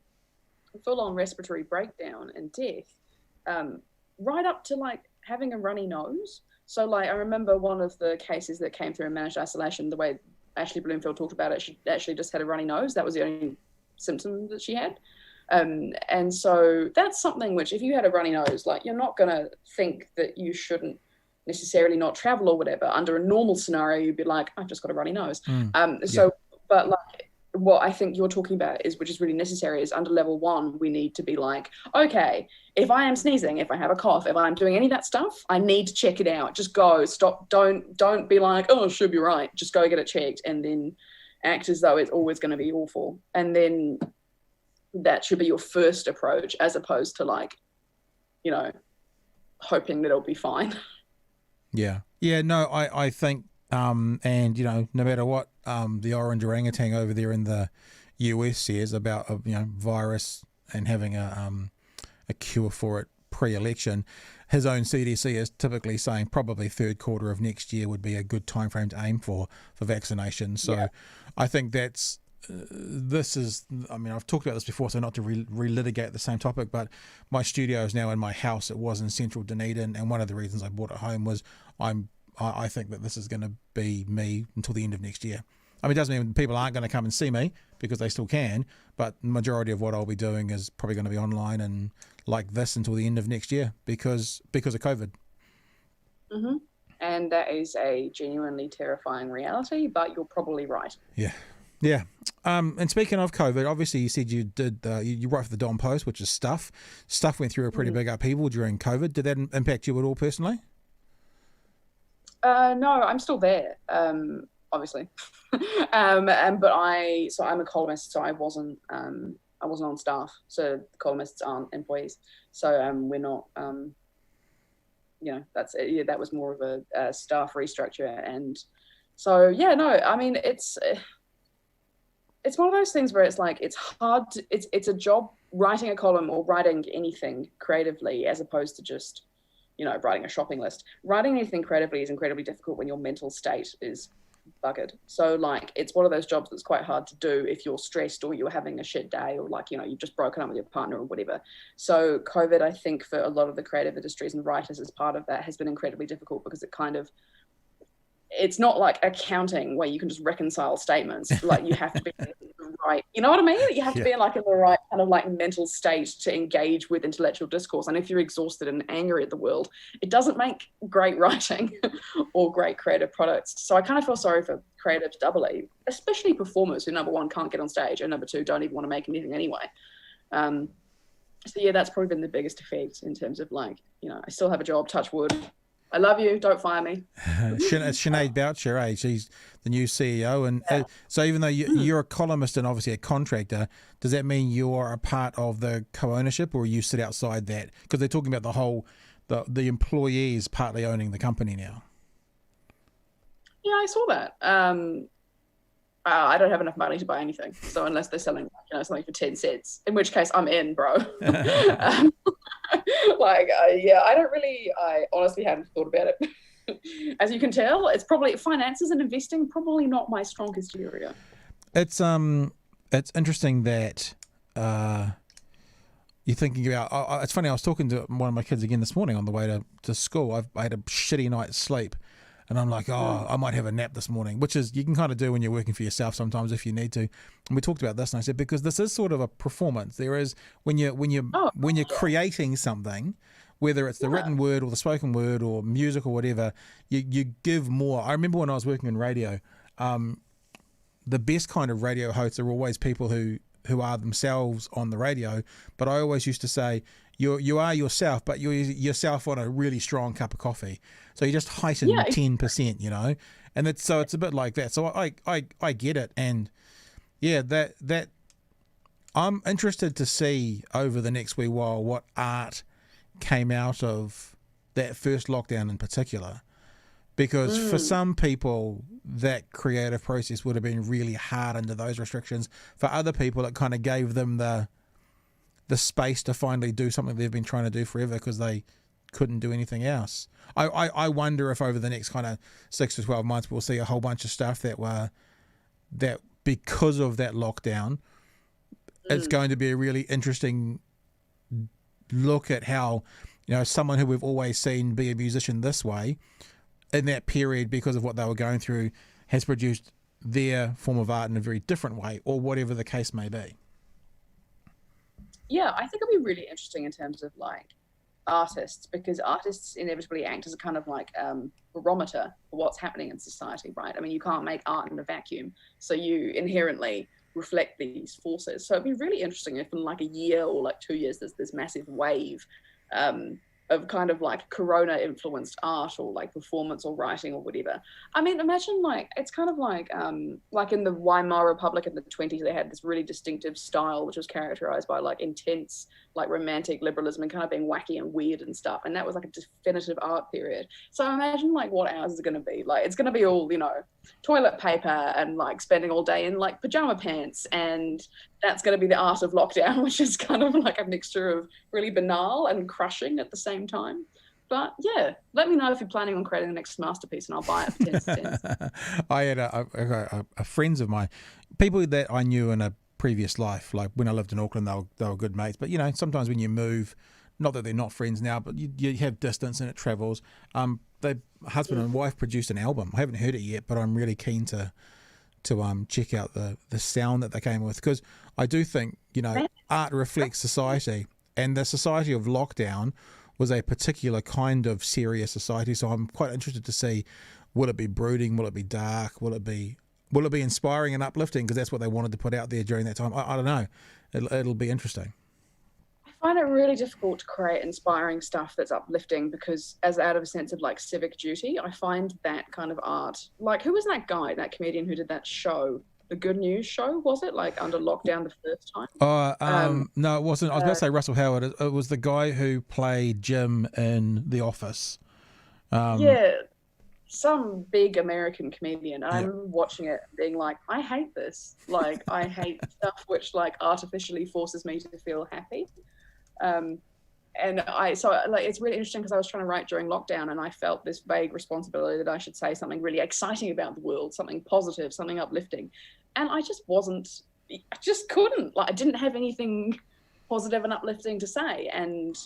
Speaker 2: full-on respiratory breakdown and death, right up to like having a runny nose. So like I remember one of the cases that came through in managed isolation, the way Ashley Bloomfield talked about it, she actually just had a runny nose. That was the only symptom that she had. And so that's something which, if you had a runny nose, like you're not going to think that you shouldn't necessarily not travel or whatever. Under a normal scenario, you'd be like, I've just got a runny nose. But like what I think you're talking about is, which is really necessary, is under level 1, we need to be like, okay, if I am sneezing, if I have a cough, if I'm doing any of that stuff, I need to check it out. Just go, stop, don't be like, oh, it should be right. Just go get it checked and then act as though it's always going to be awful. And then that should be your first approach, as opposed to like, hoping that it'll be fine.
Speaker 1: Yeah. No, I think, and no matter what the orange orangutan over there in the US says about virus and having a cure for it pre-election, his own CDC is typically saying probably third quarter of next year would be a good time frame to aim for vaccination. So I think that's I've talked about this before, so not to relitigate the same topic, but my studio is now in my house. It was in central Dunedin, and one of the reasons I bought it home was I think that this is going to be me until the end of next year. I mean, it doesn't mean people aren't going to come and see me, because they still can, but the majority of what I'll be doing is probably going to be online and like this until the end of next year because of COVID.
Speaker 2: Mm-hmm. And that is a genuinely terrifying reality, but you're probably right.
Speaker 1: Yeah. And speaking of COVID, obviously you said you did, you wrote for the Don Post, which is Stuff. Stuff went through a pretty big upheaval during COVID. Did that impact you at all personally?
Speaker 2: No, I'm still there, obviously. But I'm a columnist, so I wasn't on staff. So columnists aren't employees. So we're not, that's it. Yeah, that was more of a staff restructure. And so, I mean, it's one of those things where it's like, it's hard it's a job writing a column or writing anything creatively, as opposed to just, writing a shopping list. Writing anything creatively is incredibly difficult when your mental state is buggered. So like, it's one of those jobs that's quite hard to do if you're stressed or you're having a shit day, or like, you've just broken up with your partner or whatever. So COVID, I think for a lot of the creative industries and writers as part of that, has been incredibly difficult, because it's not like accounting where you can just reconcile statements. Like, you have to be right. You know what I mean? You have to be in the right kind of like mental state to engage with intellectual discourse. And if you're exhausted and angry at the world, it doesn't make great writing or great creative products. So I kind of feel sorry for creatives doubly, especially performers who, number one, can't get on stage, and number two, don't even want to make anything anyway. So that's probably been the biggest effect in terms of like, I still have a job, touch wood. I love you. Don't fire me.
Speaker 1: It's Sinead Boucher, she's the new CEO. And so even though you're a columnist and obviously a contractor, does that mean you're a part of the co-ownership, or you sit outside that? Because they're talking about the employees partly owning the company now.
Speaker 2: Yeah, I saw that. I don't have enough money to buy anything. So unless they're selling something for 10 cents, in which case I'm in, bro. I honestly hadn't thought about it. as you can tell, it's probably finances and investing, probably not my strongest area.
Speaker 1: It's interesting that you're thinking about. It's funny. I was talking to one of my kids again this morning on the way to school. I had a shitty night's sleep, and I'm like, I might have a nap this morning, which is you can kind of do when you're working for yourself sometimes if you need to. And we talked about this, and I said because this is sort of a performance. There is when you're creating something, whether it's the written word or the spoken word or music or whatever, you give more. I remember when I was working in radio, the best kind of radio hosts are always people who are themselves on the radio. But I always used to say, you are yourself, but you're yourself on a really strong cup of coffee. So you just heighten 10%, you know? And it's a bit like that. So I get it. And yeah, that I'm interested to see over the next wee while what art came out of that first lockdown in particular. Because for some people, that creative process would have been really hard under those restrictions. For other people, it kind of gave them the space to finally do something they've been trying to do forever because they couldn't do anything else. I wonder if over the next kind of 6 to 12 months, we'll see a whole bunch of stuff that because of that lockdown, it's going to be a really interesting look at how, you know, someone who we've always seen be a musician this way, in that period, because of what they were going through, has produced their form of art in a very different way, or whatever the case may be.
Speaker 2: Yeah, I think it'll be really interesting in terms of like artists, because artists inevitably act as a kind of like barometer for what's happening in society, right? I mean, you can't make art in a vacuum, so you inherently reflect these forces. So it'd be really interesting if in like a year or like 2 years there's this massive wave of kind of like corona influenced art or like performance or writing or whatever. I mean, imagine like, it's kind of like in the Weimar Republic in the 1920s, they had this really distinctive style, which was characterized by like intense, like romantic liberalism and kind of being wacky and weird and stuff. And that was like a definitive art period. So imagine like what ours is going to be. Like, it's going to be all, you know, toilet paper and like spending all day in like pajama pants, and that's going to be the art of lockdown, which is kind of like a mixture of really banal and crushing at the same time. But yeah, let me know if you're planning on creating the next masterpiece and I'll buy it for 10 cents.
Speaker 1: I had a friends of mine, people that I knew in a previous life, like when I lived in Auckland, they were good mates. But you know, sometimes when you move, not that they're not friends now, but you have distance and it travels. They husband and wife produced an album. I haven't heard it yet, but I'm really keen to check out the sound that they came with, because I do think, you know, art reflects society, and the society of lockdown was a particular kind of serious society. So I'm quite interested to see, will it be brooding, will it be dark, will it be inspiring and uplifting, because that's what they wanted to put out there during that time. I don't know, it'll be interesting.
Speaker 2: I find it really difficult to create inspiring stuff that's uplifting, because as out of a sense of like civic duty, I find that kind of art, like, who was that guy, that comedian who did that show, the Good News Show, was it, like under lockdown the first time?
Speaker 1: No, it wasn't. I was going to say Russell Howard. It was the guy who played Jim in The Office.
Speaker 2: Yeah, some big American comedian. And I remember watching it and being like, I hate this. Like, I hate stuff which like artificially forces me to feel happy. It's really interesting, because I was trying to write during lockdown and I felt this vague responsibility that I should say something really exciting about the world, something positive, something uplifting. And I just couldn't. Like, I didn't have anything positive and uplifting to say. And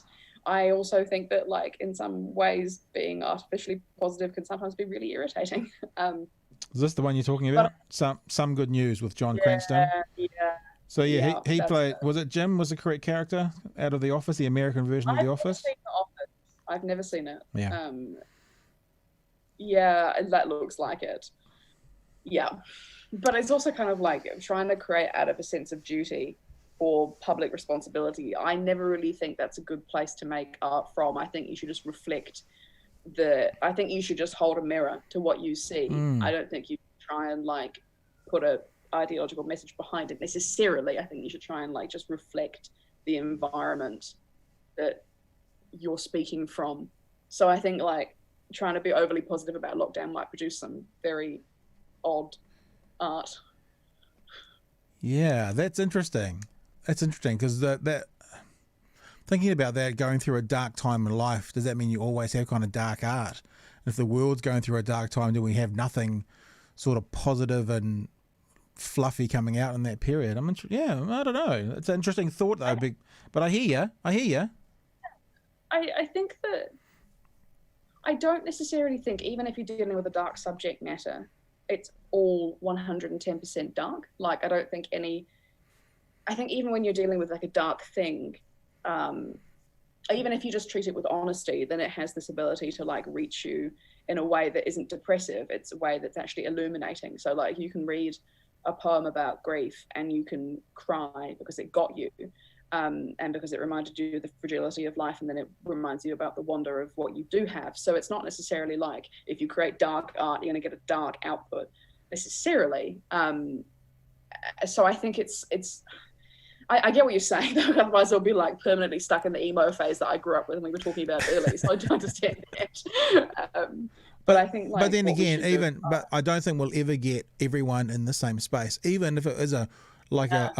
Speaker 2: I also think that, like, in some ways, being artificially positive can sometimes be really irritating.
Speaker 1: Is this the one you're talking about? Some Good News with John Cranston?
Speaker 2: Yeah.
Speaker 1: So yeah, he played. Was it Jim? Was the correct character out of The Office, the American version of The Office?
Speaker 2: I've never seen it.
Speaker 1: Yeah.
Speaker 2: Yeah, that looks like it. Yeah, but it's also kind of like trying to create out of a sense of duty or public responsibility. I never really think that's a good place to make art from. I think you should just reflect I think you should just hold a mirror to what you see. I don't think you try and like put a ideological message behind it necessarily. I think you should try and like just reflect the environment that you're speaking from. So I think like trying to be overly positive about lockdown might produce some very odd art.
Speaker 1: Yeah, that's interesting. That's interesting, because that thinking about that, going through a dark time in life, does that mean you always have kind of dark art? If the world's going through a dark time, do we have nothing sort of positive and fluffy coming out in that period? I don't know. It's an interesting thought though, but I hear you.
Speaker 2: I think that I don't necessarily think, even if you're dealing with a dark subject matter, it's all 110% dark. Like, I think even when you're dealing with like a dark thing, even if you just treat it with honesty, then it has this ability to like reach you in a way that isn't depressive. It's a way that's actually illuminating. So like you can read a poem about grief and you can cry because it got you. And because it reminded you of the fragility of life, and then it reminds you about the wonder of what you do have. So it's not necessarily like if you create dark art, you're going to get a dark output necessarily. So I think I get what you're saying, though. Otherwise I'll be like permanently stuck in the emo phase that I grew up with and we were talking about earlier. So I do understand that. But I think, like,
Speaker 1: but then again, but I don't think we'll ever get everyone in the same space, even if it is a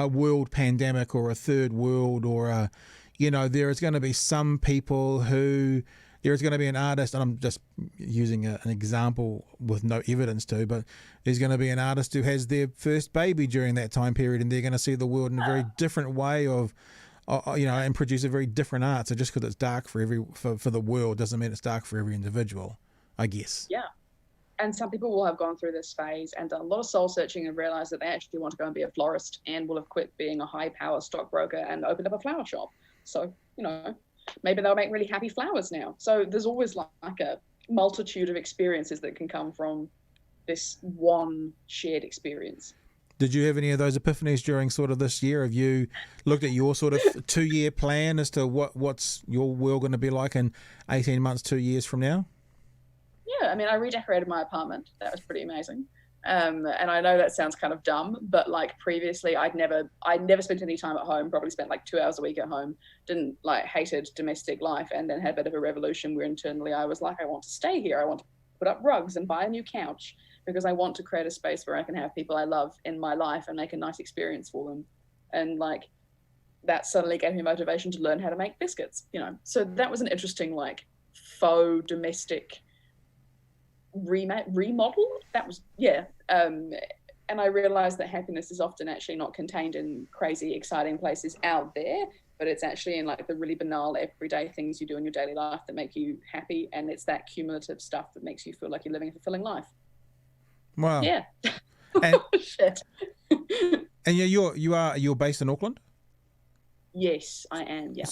Speaker 1: world pandemic or a third world or there is going to be some people who, there is going to be an artist, and I'm just using an example with no evidence to, but there's going to be an artist who has their first baby during that time period, and they're going to see the world in a very different way and produce a very different art. So just because it's dark for the world doesn't mean it's dark for every individual, I guess.
Speaker 2: Yeah. And some people will have gone through this phase and done a lot of soul searching and realized that they actually want to go and be a florist, and will have quit being a high power stockbroker and opened up a flower shop. So, maybe they'll make really happy flowers now. So there's always like a multitude of experiences that can come from this one shared experience.
Speaker 1: Did you have any of those epiphanies during sort of this year? Have you looked at your sort of 2-year plan as to what's your world going to be like in 18 months, 2 years from now?
Speaker 2: Yeah, I mean, I redecorated my apartment. That was pretty amazing. And I know that sounds kind of dumb, but like previously I'd never spent any time at home, probably spent like 2 hours a week at home, hated domestic life, and then had a bit of a revolution where internally I was like, I want to stay here. I want to put up rugs and buy a new couch because I want to create a space where I can have people I love in my life and make a nice experience for them. And like that suddenly gave me motivation to learn how to make biscuits, So that was an interesting like faux domestic remodel. That was and I realized that happiness is often actually not contained in crazy exciting places out there, but it's actually in like the really banal everyday things you do in your daily life that make you happy, and it's that cumulative stuff that makes you feel like you're living a fulfilling life.
Speaker 1: Wow.
Speaker 2: Yeah.
Speaker 1: And,
Speaker 2: shit.
Speaker 1: And you're based in Auckland?
Speaker 2: Yes, I am. Yeah.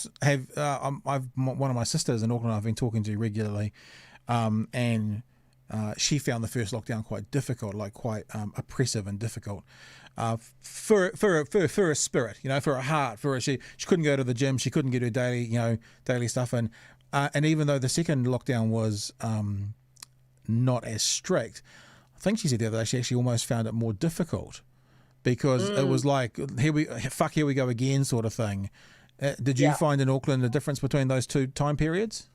Speaker 1: I've one of my sisters in Auckland I've been talking to regularly, and she found the first lockdown quite difficult, like quite oppressive and difficult for a spirit, for a heart, she couldn't go to the gym, she couldn't get her daily stuff, and even though the second lockdown was not as strict, I think she said the other day she actually almost found it more difficult because it was like here we go again sort of thing. Did you find in Auckland the difference between those two time periods?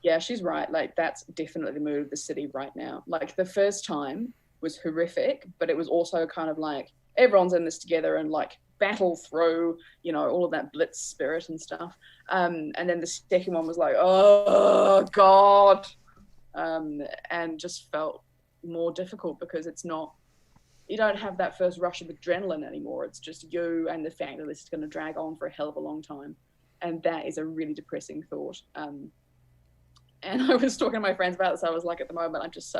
Speaker 2: Yeah, she's right. Like, that's definitely the mood of the city right now. Like, the first time was horrific, but it was also kind of like everyone's in this together and like battle through, all of that blitz spirit and stuff. And then the second one was like, oh God, and just felt more difficult because you don't have that first rush of adrenaline anymore. It's just you and the fact that this is going to drag on for a hell of a long time. And that is a really depressing thought. And I was talking to my friends about this. I was like, at the moment, I'm just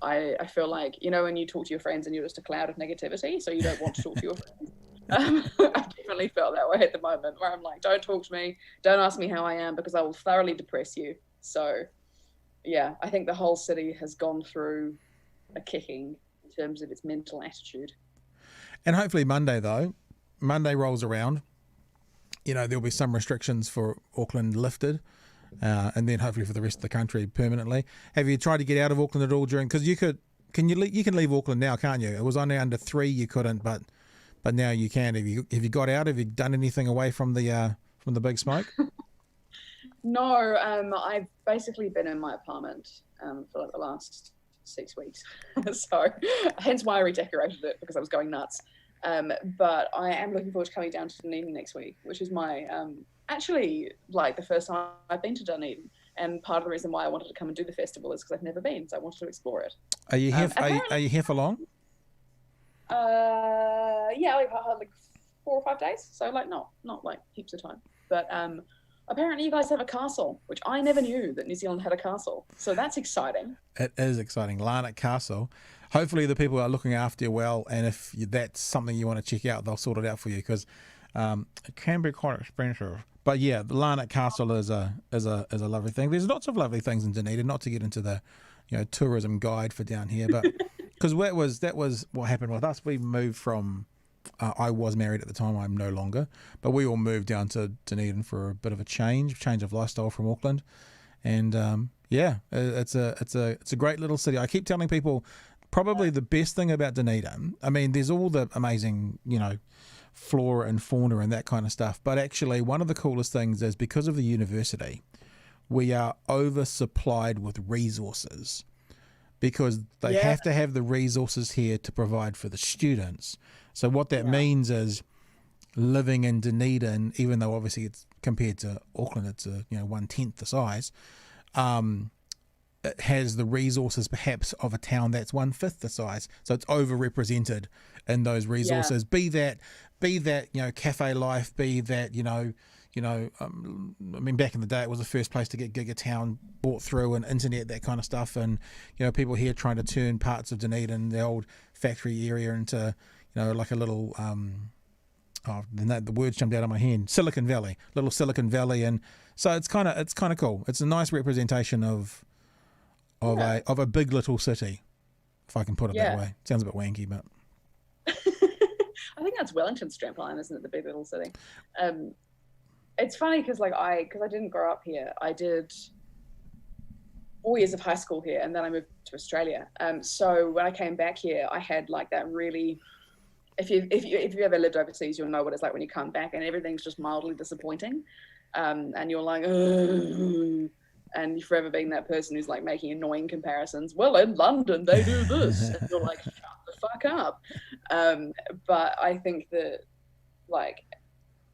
Speaker 2: I feel like, when you talk to your friends and you're just a cloud of negativity, so you don't want to talk to your friends. I definitely felt that way at the moment, where I'm like, don't talk to me, don't ask me how I am, because I will thoroughly depress you. So, yeah, I think the whole city has gone through a kicking in terms of its mental attitude.
Speaker 1: And hopefully Monday rolls around, there'll be some restrictions for Auckland lifted. And then hopefully for the rest of the country permanently. Have you tried to get out of Auckland at all because you can leave Auckland now, can't you? It was only under 3 you couldn't, but now you can. Have you got out? Have you done anything away from the big smoke?
Speaker 2: No, I've basically been in my apartment for like the last 6 weeks, so hence why I redecorated it, because I was going nuts. But I am looking forward to coming down to Dunedin next week, which is my actually like the first time I've been to Dunedin, And part of the reason why I wanted to come and do the festival is because I've never been, so I wanted to explore it.
Speaker 1: Are you here? Are you here for long?
Speaker 2: Yeah, like 4 or 5 days. So like not like heaps of time. But apparently you guys have a castle, which I never knew that New Zealand had a castle. So that's exciting.
Speaker 1: It is exciting. Larnac Castle. Hopefully the people are looking after you well, and if that's something you want to check out, they'll sort it out for you, because it can be quite expensive. But yeah, the Larnac Castle is a lovely thing. There's lots of lovely things in Dunedin. Not to get into the tourism guide for down here, but because that was what happened with us. We moved from. I was married at the time. I'm no longer, but we all moved down to Dunedin for a bit of a change of lifestyle from Auckland, and yeah, it's a great little city. I keep telling people, probably the best thing about Dunedin. I mean, there's all the amazing flora and fauna and that kind of stuff, but actually one of the coolest things is, because of the university, we are oversupplied with resources, because they have to have the resources here to provide for the students. So what that means is, living in Dunedin, even though obviously it's compared to Auckland, it's 1/10 the size, it has the resources perhaps of a town that's 1/5 the size. So it's overrepresented in those resources. Be that cafe life, be that I mean, back in the day, it was the first place to get Gigatown bought through, and internet, that kind of stuff, and people here trying to turn parts of Dunedin, the old factory area, into like a little the words jumped out of my head, little Silicon Valley, and so it's kind of cool. It's a nice representation of a big little city, if I can put it that way. It sounds a bit wanky, but
Speaker 2: I think that's Wellington's strapline, isn't it? The big little city. It's funny because I didn't grow up here. I did 4 years of high school here, and then I moved to Australia. So when I came back here, I had like that really. If you ever lived overseas, you'll know what it's like when you come back and everything's just mildly disappointing, and you're like, ugh. And you've forever been that person who's like making annoying comparisons. Well, in London they do this, and you're like, shut the fuck up. But I think that, like,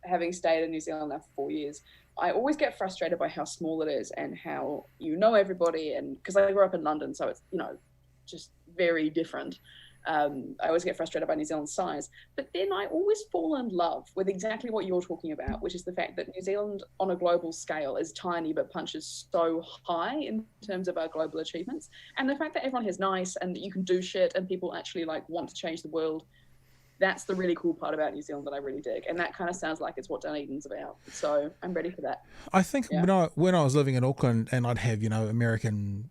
Speaker 2: having stayed in New Zealand now for 4 years, I always get frustrated by how small it is and how everybody, and because I grew up in London, so it's just very different. I always get frustrated by New Zealand's size, but then I always fall in love with exactly what you're talking about, which is the fact that New Zealand on a global scale is tiny but punches so high in terms of our global achievements, and the fact that everyone is nice and that you can do shit and people actually like want to change the world. That's the really cool part about New Zealand that I really dig, and that kind of sounds like it's what Dunedin's about. So I'm ready for that.
Speaker 1: I think when I was living in Auckland, and I'd have American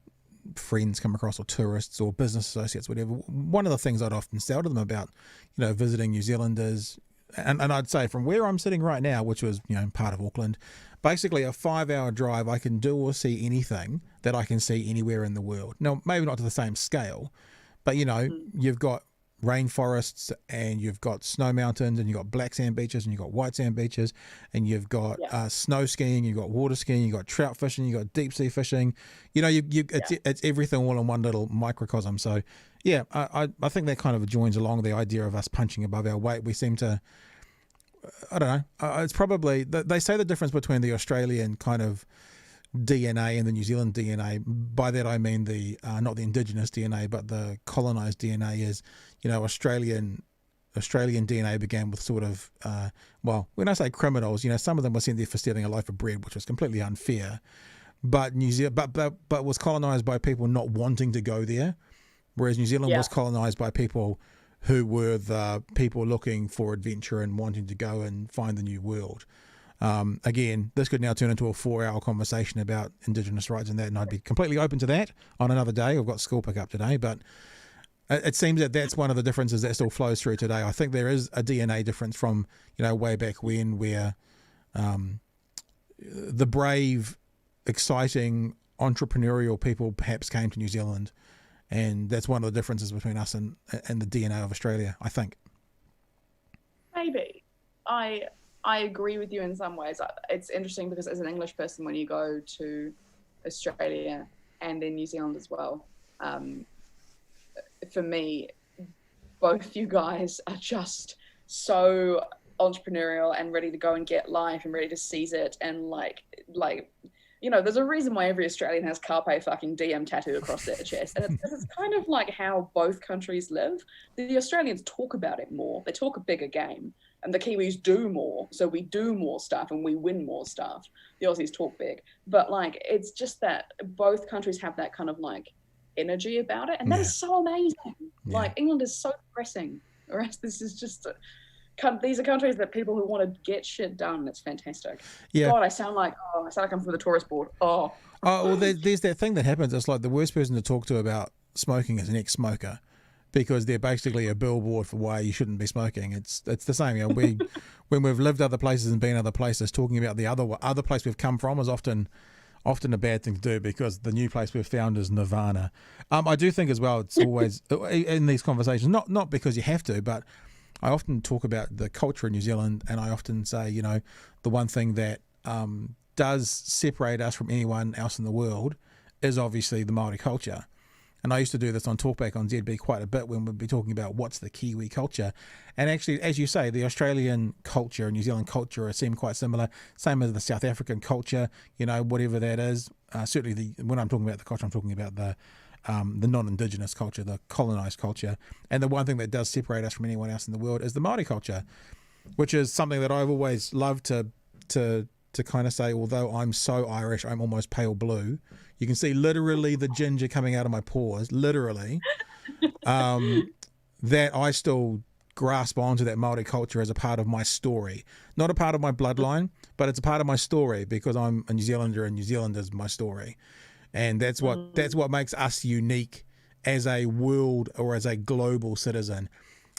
Speaker 1: friends come across, or tourists, or business associates, whatever, one of the things I'd often sell to them about visiting New Zealand is, and I'd say from where I'm sitting right now, which was part of Auckland, basically a 5-hour drive, I can do or see anything that I can see anywhere in the world. Now, maybe not to the same scale, but you've got rainforests, and you've got snow mountains, and you've got black sand beaches, and you've got white sand beaches, and you've got snow skiing, you've got water skiing, you've got trout fishing, you've got deep sea fishing. It's everything all in one little microcosm. So I think that kind of joins along the idea of us punching above our weight. We seem to, I don't know, it's probably, they say the difference between the Australian kind of DNA and the New Zealand DNA. By that I mean the not the indigenous DNA, but the colonized DNA is, Australian DNA began with sort of well, when I say criminals, some of them were sent there for stealing a loaf of bread, which was completely unfair. But New Zealand, but was colonized by people not wanting to go there, whereas New Zealand was colonized by people who were the people looking for adventure and wanting to go and find the new world. Again, this could now turn into a 4-hour conversation about Indigenous rights and that, and I'd be completely open to that on another day. I've got school pick up today, but it seems that that's one of the differences that still flows through today. I think there is a DNA difference from, way back when, where the brave, exciting, entrepreneurial people perhaps came to New Zealand, and that's one of the differences between us and the DNA of Australia, I think.
Speaker 2: Maybe. I agree with you in some ways. It's interesting because as an English person, when you go to Australia and then New Zealand as well, for me, both you guys are just so entrepreneurial and ready to go and get life and ready to seize it, and like you know, there's a reason why every Australian has Carpe fucking DM tattooed across their chest. And it's kind of like how both countries live. The Australians talk about it more. They talk a bigger game. And the Kiwis do more. So we do more stuff and we win more stuff. The Aussies talk big. But like, it's just that both countries have that kind of like energy about it. And that is so amazing. Yeah. Like, England is so depressing. Whereas this is just... these are countries that people who want to get shit done. It's fantastic. Yeah. God, I sound like I'm from the tourist board.
Speaker 1: Well, there's that thing that happens. It's like the worst person to talk to about smoking is an ex-smoker, because they're basically a billboard for why you shouldn't be smoking. It's the same. You know, when we've lived other places and been other places, talking about the other place we've come from is often a bad thing to do, because the new place we've found is nirvana. I do think as well, it's always in these conversations, not because you have to, but I often talk about the culture in New Zealand, and I often say, you know, the one thing that does separate us from anyone else in the world is obviously the Māori culture. And I used to do this on Talkback on ZB quite a bit, when we'd be talking about what's the Kiwi culture. And actually, as you say, the Australian culture and New Zealand culture seem quite similar, same as the South African culture, you know, whatever that is. Certainly, when I'm talking about the culture, I'm talking about the non-Indigenous culture, the colonised culture. And the one thing that does separate us from anyone else in the world is the Māori culture, which is something that I've always loved to kind of say, although I'm so Irish, I'm almost pale blue. You can see literally the ginger coming out of my pores, literally, that I still grasp onto that Māori culture as a part of my story. Not a part of my bloodline, but it's a part of my story, because I'm a New Zealander and New Zealand is my story. And that's what makes us unique as a world or as a global citizen.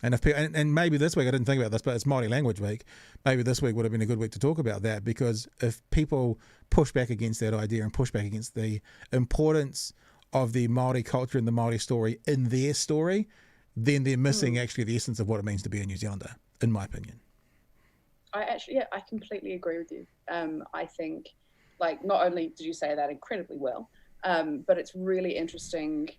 Speaker 1: And if and maybe this week, I didn't think about this, but it's Māori Language Week. Maybe this week would have been a good week to talk about that, because if people push back against that idea and push back against the importance of the Māori culture and the Māori story in their story, then they're missing actually the essence of what it means to be a New Zealander, in my opinion.
Speaker 2: I completely agree with you. I think, like, not only did you say that incredibly well, but it's really interesting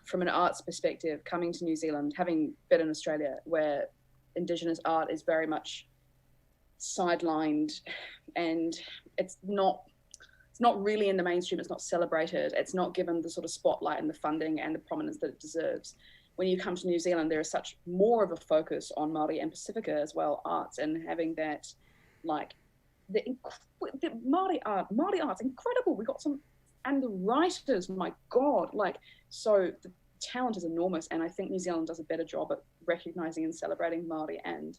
Speaker 2: from an arts perspective, coming to New Zealand, having been in Australia, where Indigenous art is very much sidelined, and it's not really in the mainstream. It's not celebrated. It's not given the sort of spotlight and the funding and the prominence that it deserves. When you come to New Zealand, there is such more of a focus on Māori and Pacifica as well, arts, and having that, like, the Māori art's incredible. We got some, and the writers, my God, like, so the talent is enormous. And I think New Zealand does a better job at recognizing and celebrating Māori and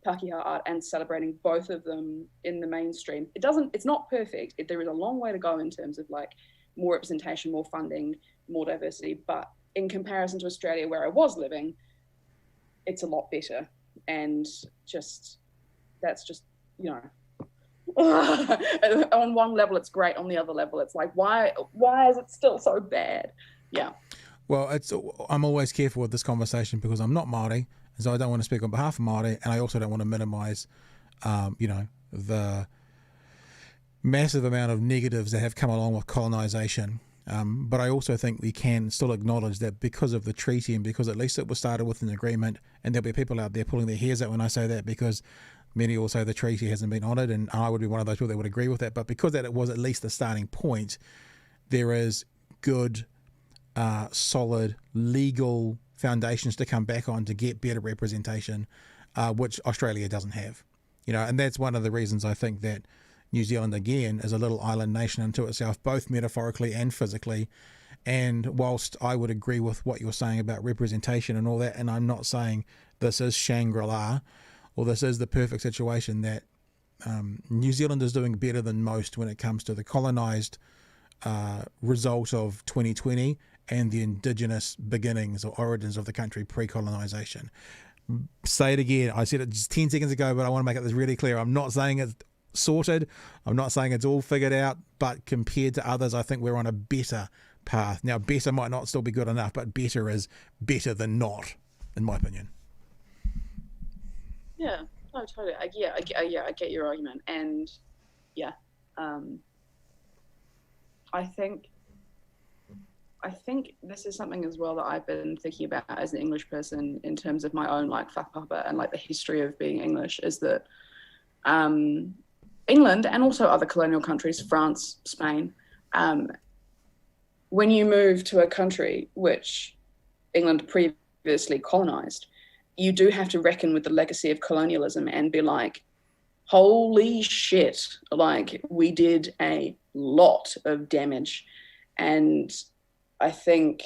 Speaker 2: Pākehā art, and celebrating both of them in the mainstream. It's not perfect. There is a long way to go in terms of like more representation, more funding, more diversity. But in comparison to Australia, where I was living, it's a lot better. And that's just, you know, on one level it's great, on the other level it's like, why is it still so bad? Yeah.
Speaker 1: Well, I'm always careful with this conversation, because I'm not Māori, and so I don't want to speak on behalf of Māori, and I also don't want to minimise you know, the massive amount of negatives that have come along with colonisation. But I also think we can still acknowledge that because of the treaty, and because at least it was started with an agreement, and there'll be people out there pulling their hairs out when I say that, because many will say the treaty hasn't been honoured, and I would be one of those people that would agree with that. But because that it was at least the starting point, there is good, solid, legal foundations to come back on to get better representation, which Australia doesn't have. You know, and that's one of the reasons I think that New Zealand, again, is a little island nation unto itself, both metaphorically and physically. And whilst I would agree with what you're saying about representation and all that, and I'm not saying this is Shangri-La, or this is the perfect situation, that New Zealand is doing better than most when it comes to the colonised result of 2020 and the Indigenous beginnings or origins of the country pre-colonisation. Say it again. I said it just 10 seconds ago, but I want to make it this really clear. I'm not saying it's sorted. I'm not saying it's all figured out, but compared to others, I think we're on a better path. Now, better might not still be good enough, but better is better than not, in my opinion.
Speaker 2: Yeah, no, totally. I get your argument, and yeah, I think this is something as well that I've been thinking about as an English person in terms of my own like whakapapa and like the history of being English, is that England and also other colonial countries, France, Spain, when you move to a country which England previously colonized, you do have to reckon with the legacy of colonialism and be like, holy shit, like we did a lot of damage. And I think,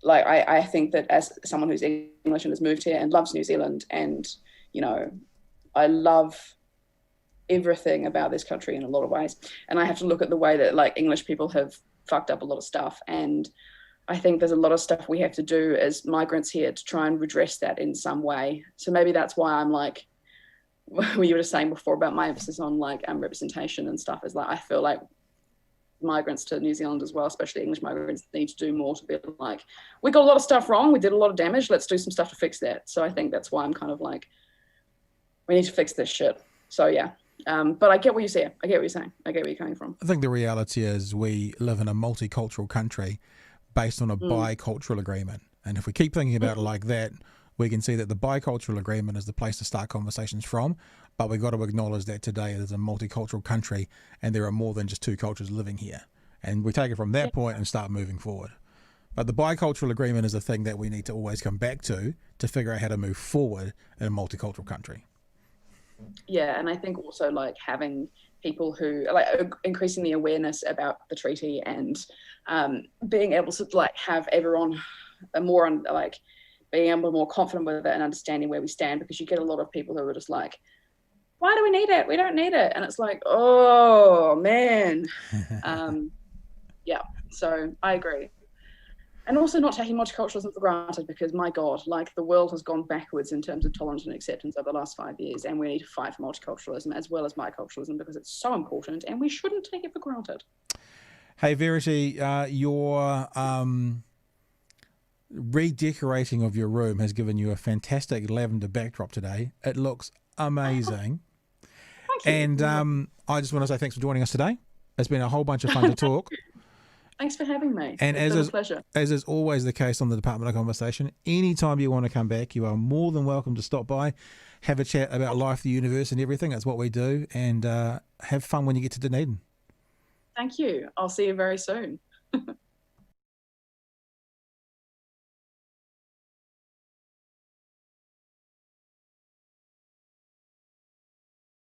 Speaker 2: like, I think that as someone who's English and has moved here and loves New Zealand, and, you know, I love everything about this country in a lot of ways. And I have to look at the way that, like, English people have fucked up a lot of stuff. And I think there's a lot of stuff we have to do as migrants here to try and redress that in some way. So maybe that's why I'm like, what you were saying before about my emphasis on like representation and stuff, is like, I feel like migrants to New Zealand as well, especially English migrants, need to do more to be like, we got a lot of stuff wrong, we did a lot of damage, let's do some stuff to fix that. So I think that's why I'm kind of like, we need to fix this shit. So yeah. But I get what you say. I get what you're saying. I get where you're coming from.
Speaker 1: I think the reality is we live in a multicultural country based on a bicultural agreement. And if we keep thinking about it like that, we can see that the bicultural agreement is the place to start conversations from. But we've got to acknowledge that today it is a multicultural country and there are more than just two cultures living here. And we take it from that point and start moving forward. But the bicultural agreement is a thing that we need to always come back to figure out how to move forward in a multicultural country.
Speaker 2: Yeah, and I think also like having people who like increasing the awareness about the treaty and being able to like have everyone more on like being able to more confident with it and understanding where we stand, because you get a lot of people who are just like, why do we need it? We don't need it. And it's like, oh man. Yeah, so I agree. And also not taking multiculturalism for granted, because my God, like the world has gone backwards in terms of tolerance and acceptance over the last 5 years, and we need to fight for multiculturalism as well as biculturalism because it's so important and we shouldn't take it for granted.
Speaker 1: Hey, Verity, your redecorating of your room has given you a fantastic lavender backdrop today. It looks amazing.
Speaker 2: Thank you.
Speaker 1: And I just want to say thanks for joining us today. It's been a whole bunch of fun to talk.
Speaker 2: Thanks for having me.
Speaker 1: And
Speaker 2: it's been a pleasure.
Speaker 1: As is always the case on the Department of Conversation, anytime you want to come back, you are more than welcome to stop by, have a chat about life, the universe and everything. That's what we do. And have fun when you get to Dunedin.
Speaker 2: Thank you. I'll see you very soon.